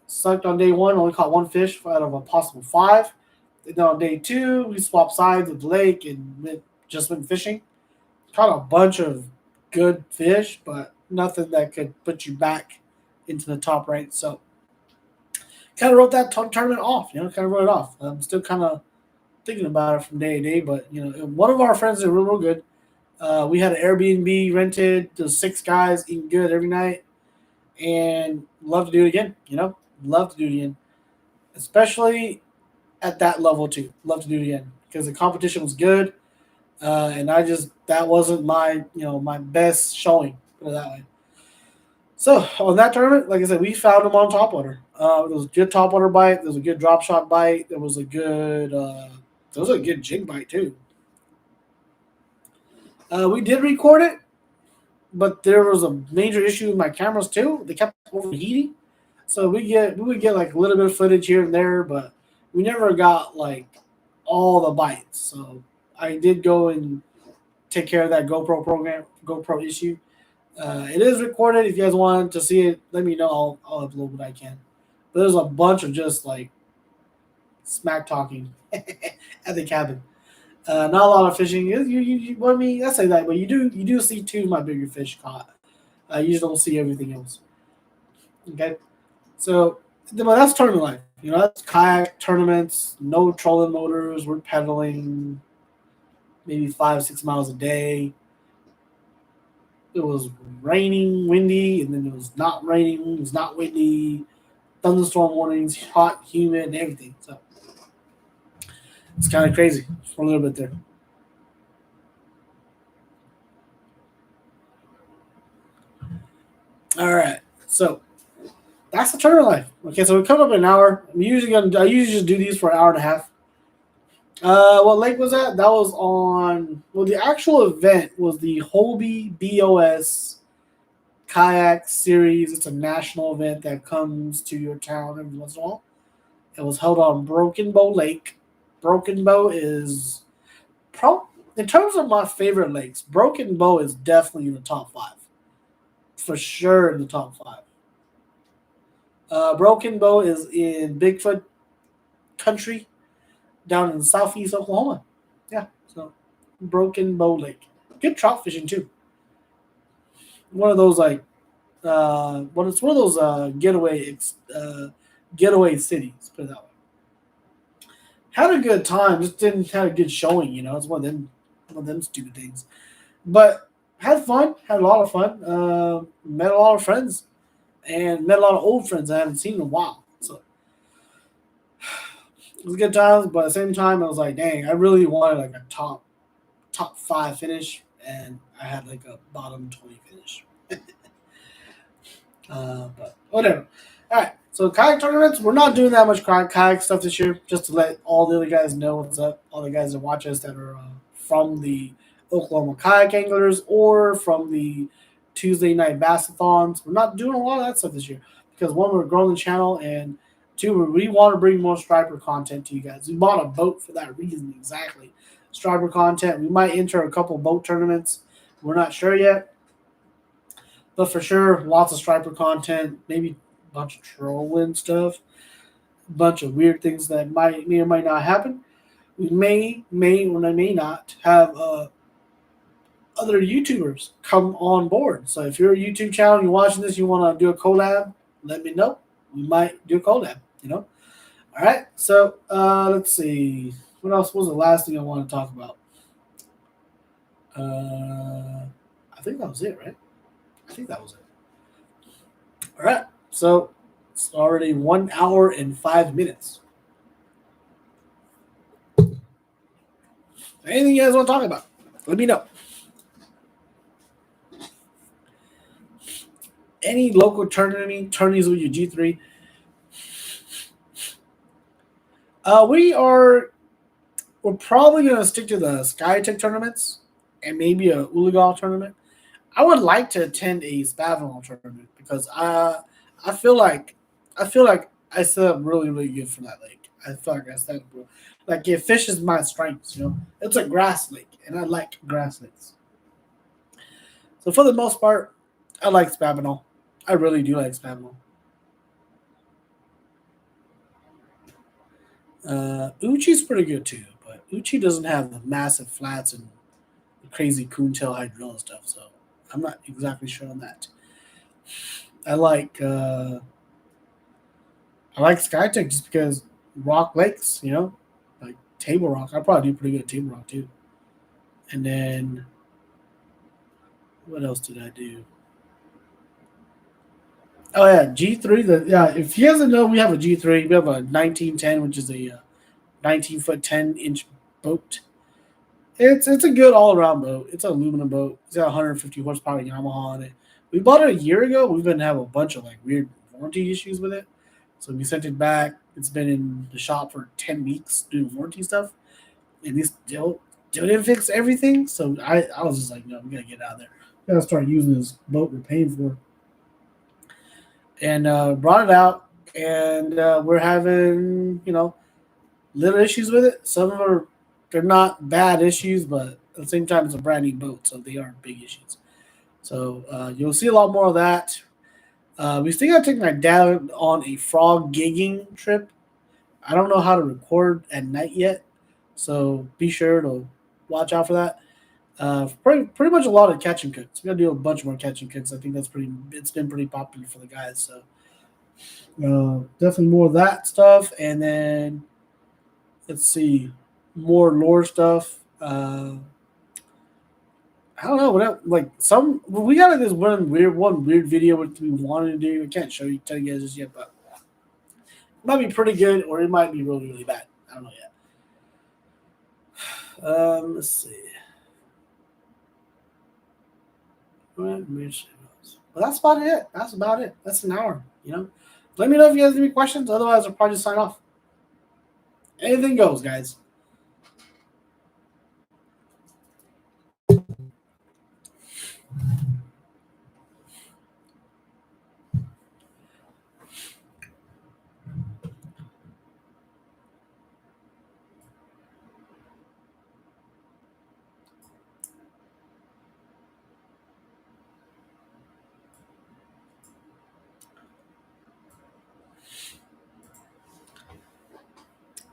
Sucked on day 1, only caught 1 fish out of a possible 5. And then on day 2, we swapped sides with the lake and just went fishing. Caught a bunch of good fish, but nothing that could put you back into the top rank. So kind of wrote that tournament off, kind of wrote it off. I'm still kind of thinking about it from day to day, but one of our friends did real good. We had an Airbnb rented. There's 6 guys eating good every night. and love to do it again. Love to do it again, especially at that level too. Love to do it again because the competition was good, and I just that wasn't my my best showing. Put it that way. So on that tournament, like I said, we found him on topwater. There was a good topwater bite. There was a good drop shot bite. There was a good jig bite too. We did record it, but there was a major issue with my cameras too. They kept overheating, so we would get like a little bit of footage here and there, but we never got like all the bites. So I did go and take care of that GoPro issue. It is recorded. If you guys want to see it, let me know. I'll upload what I can. But there's a bunch of just like smack talking at the cabin. Not a lot of fishing. Well, I mean, I say that, but you do see two of my bigger fish caught. You just don't see everything else. Okay, so but that's tournament life. That's kayak tournaments. No trolling motors. We're pedaling maybe 5-6 miles a day. It was raining, windy, and then it was not raining. It was not windy. Thunderstorm warnings, hot, humid, and everything. So it's kind of crazy for a little bit there. All right, so that's the tournament life. Okay, so we're coming up in an hour. I usually just do these for an hour and a half. What lake was that? That was on. Well, the actual event was the Hobie BOS Kayak Series. It's a national event that comes to your town every once in a while. It was held on Broken Bow Lake. Broken Bow is in terms of my favorite lakes. Broken Bow is definitely in the top five, for sure in the top five. Broken Bow is in Bigfoot country down in southeast Oklahoma. Yeah, so Broken Bow Lake. Good trout fishing too. One of those like, it's one of those getaway cities. Put it that way. Had a good time. Just didn't have a good showing. It's one of them stupid things. But had fun. Had a lot of fun. Met a lot of friends and met a lot of old friends I haven't seen in a while. So it was good times. But at the same time, I was like, dang, I really wanted like a top five finish, and I had like a bottom 20 finish. But whatever. All right. So kayak tournaments, we're not doing that much kayak stuff this year. Just to let all the other guys know what's up. All the guys that watch us that are from the Oklahoma kayak anglers or from the Tuesday night bassathons. We're not doing a lot of that stuff this year because one, we're growing the channel, and two, we want to bring more striper content to you guys. We bought a boat for that reason exactly. Striper content. We might enter a couple boat tournaments. We're not sure yet. But for sure, lots of striper content, maybe a bunch of trolling stuff, a bunch of weird things that may or might not happen. We may or may not have other YouTubers come on board. So if you're a YouTube channel, you're watching this, you want to do a collab, let me know. We might do a collab. All right. So let's see. What else was the last thing I want to talk about? I think that was it, right? I think that was it. All right. So it's already 1 hour and 5 minutes. Anything you guys want to talk about? Let me know. Any local tourneys with your G3? We're probably gonna stick to the SkyTech tournaments and maybe a OOW tournament. I would like to attend a Spavinol tournament because I feel like I set up really really good for that lake. I feel like I set up like it fishes my strengths. It's a grass lake, and I like grass lakes. So for the most part, I like Spavinol. I really do like Spavinol. Uchi's pretty good too, but Uchi doesn't have the massive flats and the crazy coontail hydrilla stuff, so I'm not exactly sure on that. I like uh, I like SkyTech just because rock lakes, like Table Rock. I probably do pretty good at Table Rock too. And then what else did I do? Oh yeah, G3. If you guys don't know, we have a G3. We have a 1910, which is a 19-foot 10-inch boat. It's a good all around boat. It's an aluminum boat. It's got 150 horsepower Yamaha on it. We bought it a year ago. We've been having a bunch of like weird warranty issues with it, so we sent it back. It's been in the shop for 10 weeks doing warranty stuff, and they still didn't fix everything. So I was just like, no, we gotta get out of there. We gotta start using this boat we're paying for, and brought it out, and we're having little issues with it. Some of them they're not bad issues, but at the same time, it's a brand new boat, so they are big issues. So you'll see a lot more of that. We still got to take my dad on a frog gigging trip. I don't know how to record at night yet, so be sure to watch out for that. Pretty much a lot of catch and cooks. We got to do a bunch more catch and cooks. I think that's pretty. It's been pretty popular for the guys. So definitely more of that stuff, and then let's see, more lore stuff. I don't know what like some we got this one weird video which we wanted to do. I can't tell you guys just yet, but it might be pretty good or it might be really bad. I don't know yet. Let's see. Well, that's about it. That's about it. That's an hour. Let me know if you guys have any questions. Otherwise, I'll probably just sign off. Anything goes, guys.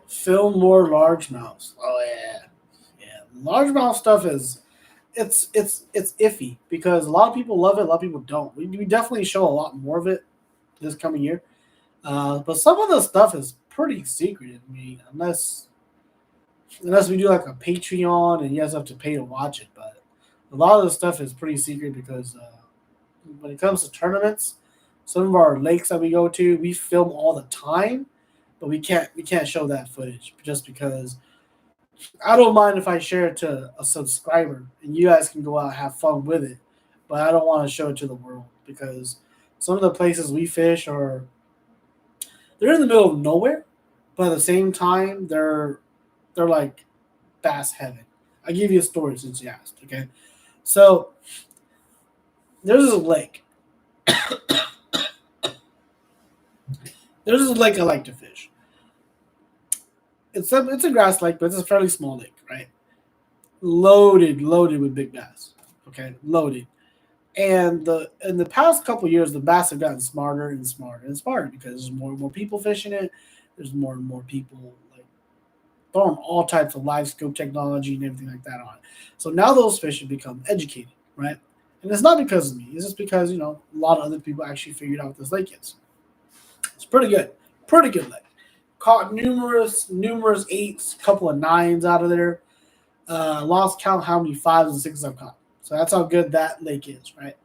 Film more largemouths. Oh yeah, yeah. Largemouth stuff is it's iffy because a lot of people love it, a lot of people don't. We definitely show a lot more of it this coming year, but some of the stuff is pretty secret. I mean, unless we do like a Patreon and you guys have to pay to watch it, but a lot of the stuff is pretty secret because when it comes to tournaments, some of our lakes that we go to, we film all the time, but we can't show that footage just because I don't mind if I share it to a subscriber and you guys can go out and have fun with it, but I don't want to show it to the world because some of the places we fish they're in the middle of nowhere, but at the same time they're like bass heaven. I'll give you a story since you asked. Okay, so there's this lake. There's this lake I like to fish. It's a grass lake, but it's a fairly small lake, right? Loaded with big bass. Okay, loaded. And in the past couple of years, the bass have gotten smarter and smarter and smarter because there's more and more people fishing it. There's more and more people like throwing all types of live scope technology and everything like that on it. So now those fish have become educated, right? And it's not because of me. It's just because a lot of other people actually figured out what this lake is. It's pretty good lake. Caught numerous eights, couple of nines out of there. Lost count how many fives and sixes I've caught. So that's how good that lake is, right?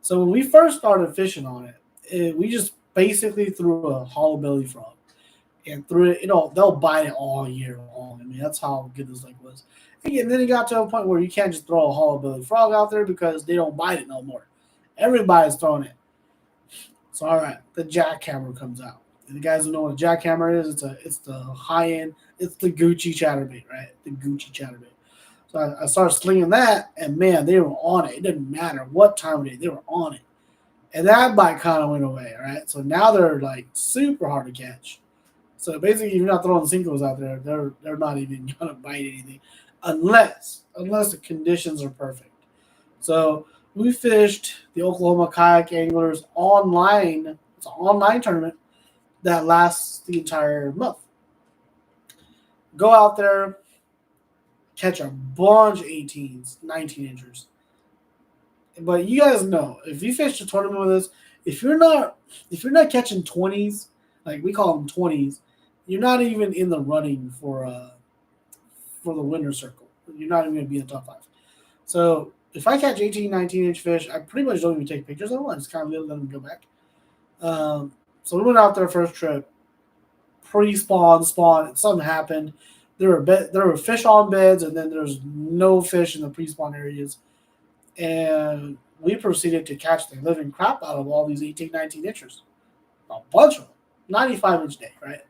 So when we first started fishing on we just basically threw a hollow belly frog and threw it. They'll bite it all year long. I mean, that's how good this lake was. And then it got to a point where you can't just throw a hollow belly frog out there because they don't bite it no more. Everybody's throwing it. So all right, the jackhammer comes out. And the guys who know what a jackhammer is, it's the high end, it's the Gucci chatterbait, right? The Gucci chatterbait. So I started slinging that, and man, they were on it. It didn't matter what time of day, they were on it. And that bite kind of went away, right? So now they're like super hard to catch. So basically, if you're not throwing sinkos out there, they're not even gonna bite anything, unless the conditions are perfect. So we fished the Oklahoma Kayak Anglers online. It's an online tournament that lasts the entire month. Go out there, catch a bunch of 18s, 19 inchers. But you guys know, if you fish a tournament with us, if you're not catching 20s, like we call them 20s, you're not even in the running for the winner circle. You're not even going to be in the top 5. So if I catch 18, 19 inch fish, I pretty much don't even take pictures of them. I just kind of let them go back. So we went out there first trip, pre-spawn, spawn, and something happened. There were fish on beds, and then there's no fish in the pre-spawn areas. And we proceeded to catch the living crap out of all these 18, 19 inchers. A bunch of them. 95-inch day, right?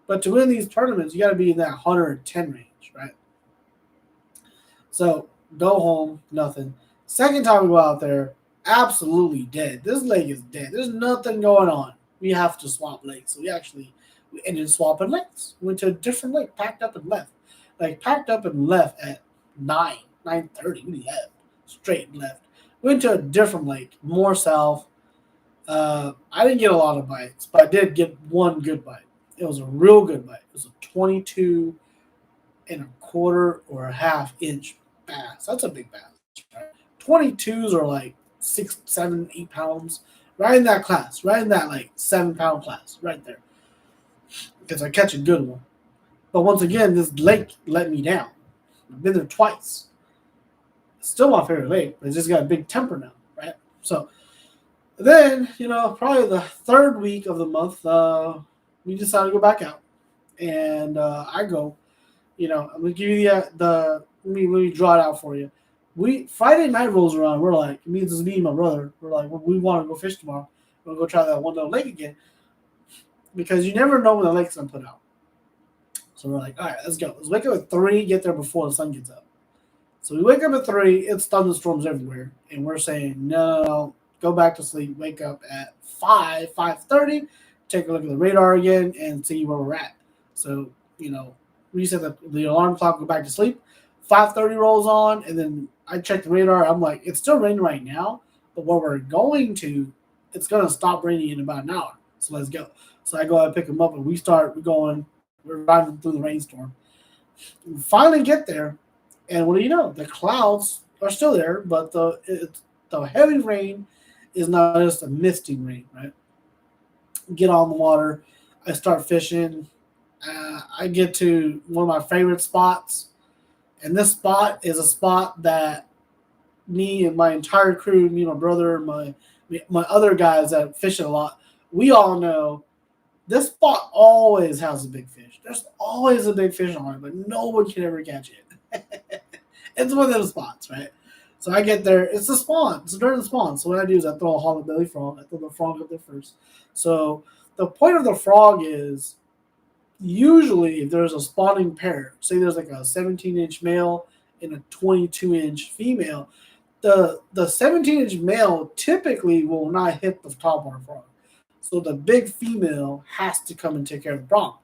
But to win these tournaments, you got to be in that 110 range, right? So go home, nothing. Second time we go out there, absolutely dead. This lake is dead. There's nothing going on. We have to swap lakes. So we ended up swapping lakes. Went to a different lake, packed up and left. Like packed up and left at 9:30. We left. Straight left. Went to a different lake, more south. I didn't get a lot of bites, but I did get one good bite. It was a real good bite. It was a 22 and a quarter or a half inch bass. That's a big bass, right? 22s are like 6, 7, 8 pounds. Right in that class. Right in that like 7-pound class. Right there. Because I catch a good one. But once again, this lake let me down. I've been there twice. It's still my favorite lake, but it's just got a big temper now, right? So then, probably the third week of the month, we decided to go back out. And I go, I'm going to give you let me draw it out for you. Friday night rolls around. We're like, me and my brother. We're like, we want to go fish tomorrow. We're going to go try that one little lake again. Because you never know when the lake's going to put out. So we're like, all right, let's go. Let's wake up at 3, get there before the sun gets up. So we wake up at 3, it's thunderstorms everywhere. And we're saying, no, go back to sleep, wake up at 5:30, take a look at the radar again and see where we're at. So, reset the alarm clock, go back to sleep. 5:30 rolls on, and then I check the radar. I'm like, it's still raining right now, but where we're going to, it's going to stop raining in about an hour. So let's go. So I go out and pick them up, and we're driving through the rainstorm. We finally get there, and what do you know? The clouds are still there, but the heavy rain is not just a misting rain, right? Get on the water. I start fishing. I get to one of my favorite spots, and this spot is a spot that me and my entire crew, me, my brother, my other guys that fish it a lot, we all know this spot always has a big fish. There's always a big fish on it, but no one can ever catch it. It's one of those spots, right? So I get there. It's the spawn. It's during the spawn. So what I do is I throw a hollow belly frog. I throw the frog up there first. So the point of the frog is usually if there's a spawning pair, say there's like a 17-inch male and a 22-inch female, the 17-inch male typically will not hit the topwater frog. So the big female has to come and take care of the frog.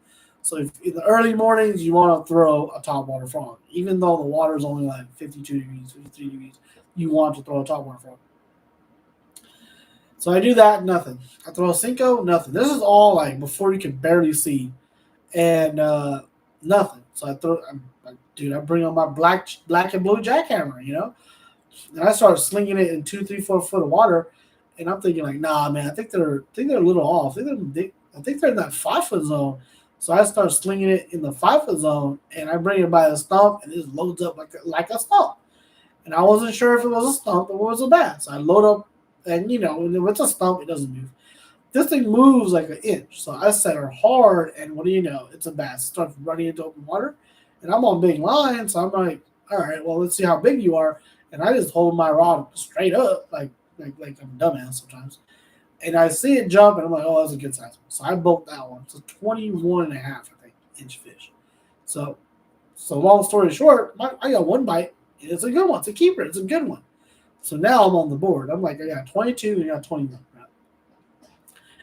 So if in the early mornings you want to throw a topwater frog, even though the water is only like 52 degrees, 53 degrees, you want to throw a topwater frog. So I do that, nothing. I throw a Cinco, nothing. This is all like before you can barely see, and nothing. So I bring on my black and blue jackhammer, and I start slinging it in 2, 3, 4 foot of water, and I'm thinking like, nah, man, I think they're a little off. I think they're in that 5-foot zone. So I start slinging it in the 5-foot zone, and I bring it by the stump, and it loads up like a stump. And I wasn't sure if it was a stump or it was a bass. So I load up, and when it's a stump, it doesn't move. This thing moves like an inch. So I set her hard, and what do you know? It's a bass. It starts running into open water, and I'm on big line, so I'm like, all right, well, let's see how big you are. And I just hold my rod straight up, like I'm a dumbass sometimes. And I see it jump, and I'm like, oh, that's a good size one. So I bolt that one. It's a 21 and a half, I think, inch fish. So long story short, I got one bite, and it's a good one. It's a keeper. It's a good one. So now I'm on the board. I'm like, I got 22 and I got 21.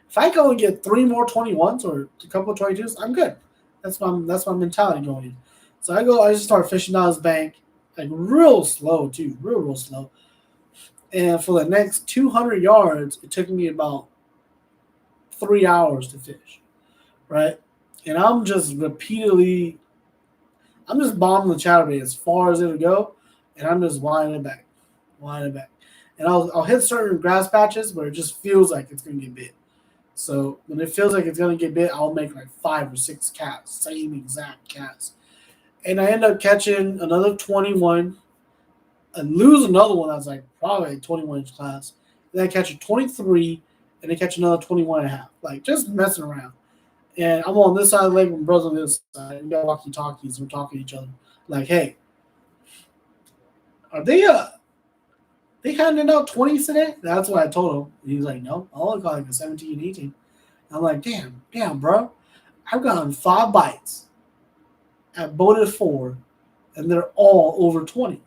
If I go and get 3 more 21s or a couple of 22s, I'm good. That's my mentality going in. So I just start fishing down this bank, like real slow too, real slow. And for the next 200 yards, it took me about 3 hours to fish, right? And I'm just bombing the chatterbait as far as it'll go, and I'm just winding it back. And I'll hit certain grass patches where it just feels like it's going to get bit. So when it feels like it's going to get bit, I'll make like 5 or 6 casts, same exact cast. And I end up catching another 21 and lose another one that's like probably a 21-inch class. Then I catch a 23 and they catch another 21.5. Like, just messing around. And I'm on this side of the lake, and bro's on this side. We got walkie talkies. We're talking to each other. Like, hey, are they handing out 20s today? That's what I told him. And he's like, no, I only got like a 17, 18. I'm like, damn, bro. I've gotten 5 bites. I've boated 4, and they're all over 20.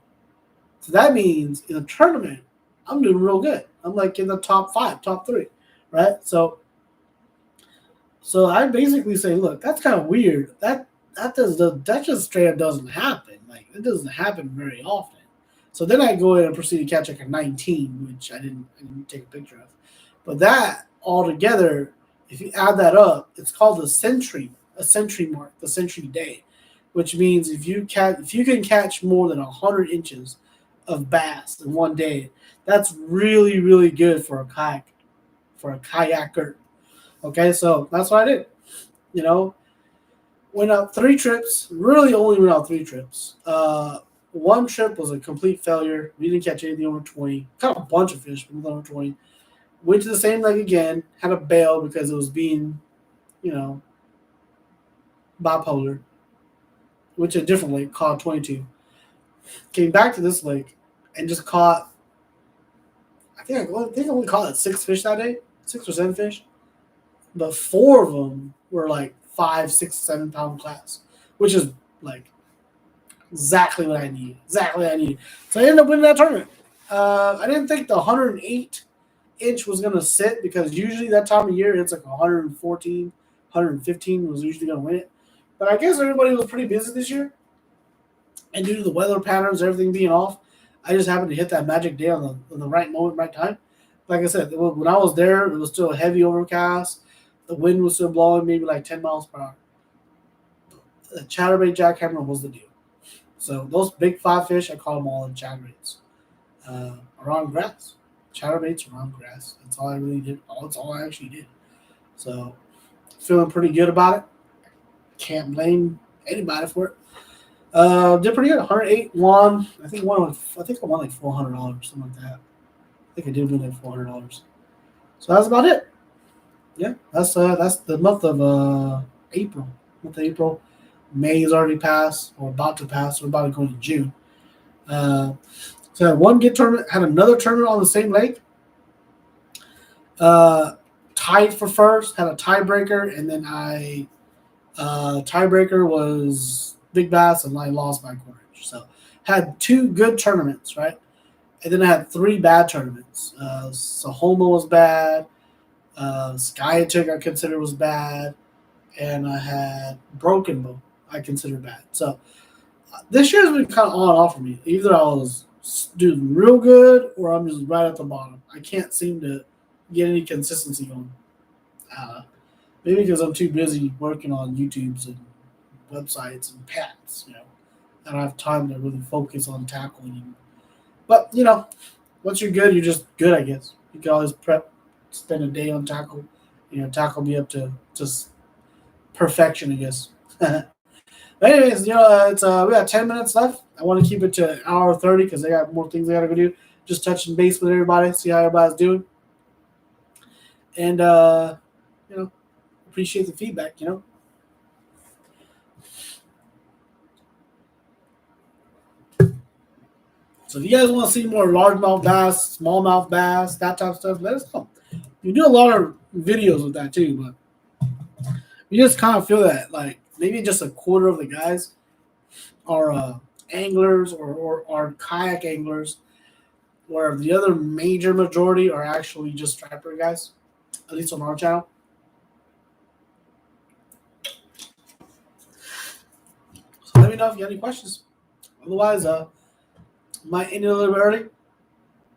So that means in a tournament, I'm doing real good. I'm like in the top 5, top 3, right? So I basically say, look, that's kind of weird. That just straight up doesn't happen. Like, it doesn't happen very often. So then I go in and proceed to catch like a 19, which I didn't take a picture of. But that altogether, if you add that up, it's called a century mark, the century day, which means if you can catch more than 100 inches of bass in one day, that's really, really good for a kayaker. Okay, so that's what I did. You know, went out 3 trips. Really, only went out 3 trips. One trip was a complete failure. We didn't catch anything over 20. Caught a bunch of fish, but nothing over 20. Went to the same lake again. Had to bail because it was being, you know, bipolar. Went to a different lake, caught 22. Came back to this lake and just caught. I only caught 6 fish that day, 6 or 7 fish, but 4 of them were like 5, 6, 7 pound class, which is like exactly what I need. Exactly what I need. So I ended up winning that tournament. I didn't think the 108-inch was gonna sit because usually that time of year it's like 114, 115 was usually gonna win it. But I guess everybody was pretty busy this year, and due to the weather patterns, everything being off, I just happened to hit that magic day on the right moment, right time. Like I said, when I was there, it was still a heavy overcast. The wind was still blowing, maybe like 10 miles per hour. The chatterbait jackhammer was the deal. So those big 5 fish, I caught them all in chatterbaits around grass. Chatterbaits around grass. That's all I really did. That's all I actually did. So feeling pretty good about it. Can't blame anybody for it. Did pretty good. 108 won. I think I won like $400, something like that. I think I did win like $400. So that's about it. Yeah, that's the month of April. Month of April. May is already passed or about to pass. We're about to go into June. So I had one good tournament. Had another tournament on the same lake. Tied for first. Had a tiebreaker, and then tiebreaker was big bass, and I lost by a quarter inch. So had 2 good tournaments, right? And then I had 3 bad tournaments. Sahoma was bad. Sky Integra I consider was bad, and I had Broken Bow I consider bad. So this year's been kind of on and off for me. Either I was doing real good or I'm just right at the bottom. I can't seem to get any consistency going. Maybe because I'm too busy working on YouTubes and websites and pets, I don't have time to really focus on tackling. But, once you're good, you're just good, I guess. You can always spend a day on tackle. Tackle me up to just perfection, I guess. But anyways, it's we got 10 minutes left. I want to keep it to an hour 30 because I got more things I got to go do. Just touching base with everybody, see how everybody's doing. And, appreciate the feedback, So if you guys want to see more largemouth bass, smallmouth bass, that type of stuff, let us know. We do a lot of videos with that too, but we just kind of feel that like maybe just a quarter of the guys are anglers or are kayak anglers, where the other major majority are actually just striper guys, at least on our channel. So let me know if you have any questions. Otherwise, might end it a little bit early.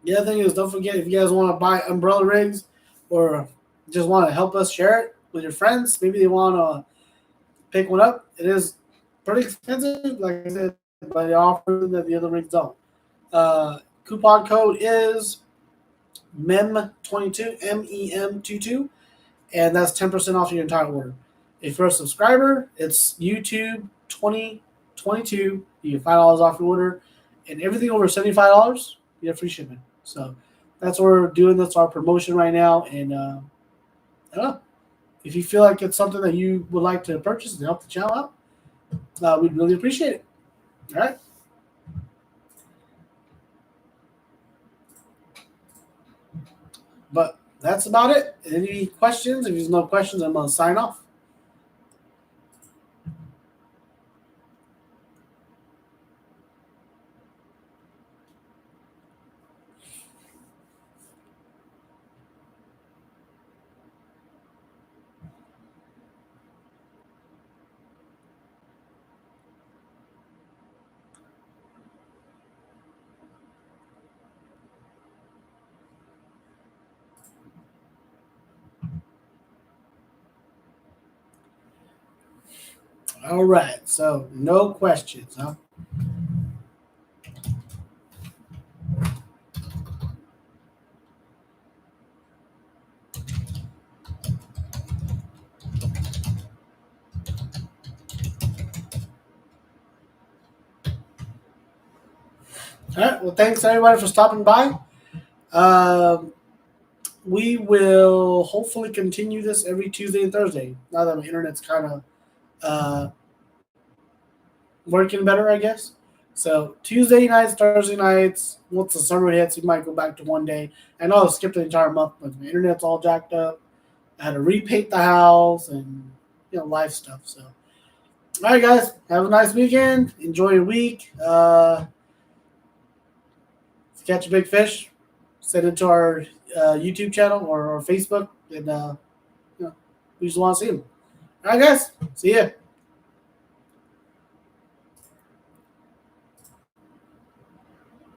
The other thing is, don't forget, if you guys want to buy umbrella rigs or just want to help us share it with your friends, maybe they want to pick one up. It is pretty expensive, like I said, but they offer that the other rigs don't. Coupon code is MEM22, MEM22, and that's 10% off your entire order. If you're a subscriber, it's YouTube 2022. You get $5 off your order, and everything over $75, you get free shipping. So that's what we're doing. That's our promotion right now. And I don't know, if you feel like it's something that you would like to purchase and help the channel out, we'd really appreciate it. All right. But that's about it. Any questions? If there's no questions, I'm going to sign off. All right. So no questions, huh? All right. Well, thanks everybody for stopping by. Um, we will hopefully continue this every Tuesday and Thursday. Now that my internet's kind of uh, working better, I guess. So Tuesday nights, Thursday nights. Once the summer hits, we might go back to one day. I know I skipped the entire month, but my internet's all jacked up. I had to repaint the house and life stuff. So, all right, guys, have a nice weekend. Enjoy your week. Catch a big fish. Send it to our YouTube channel or Facebook, and we just want to see them. All right, guys. See ya.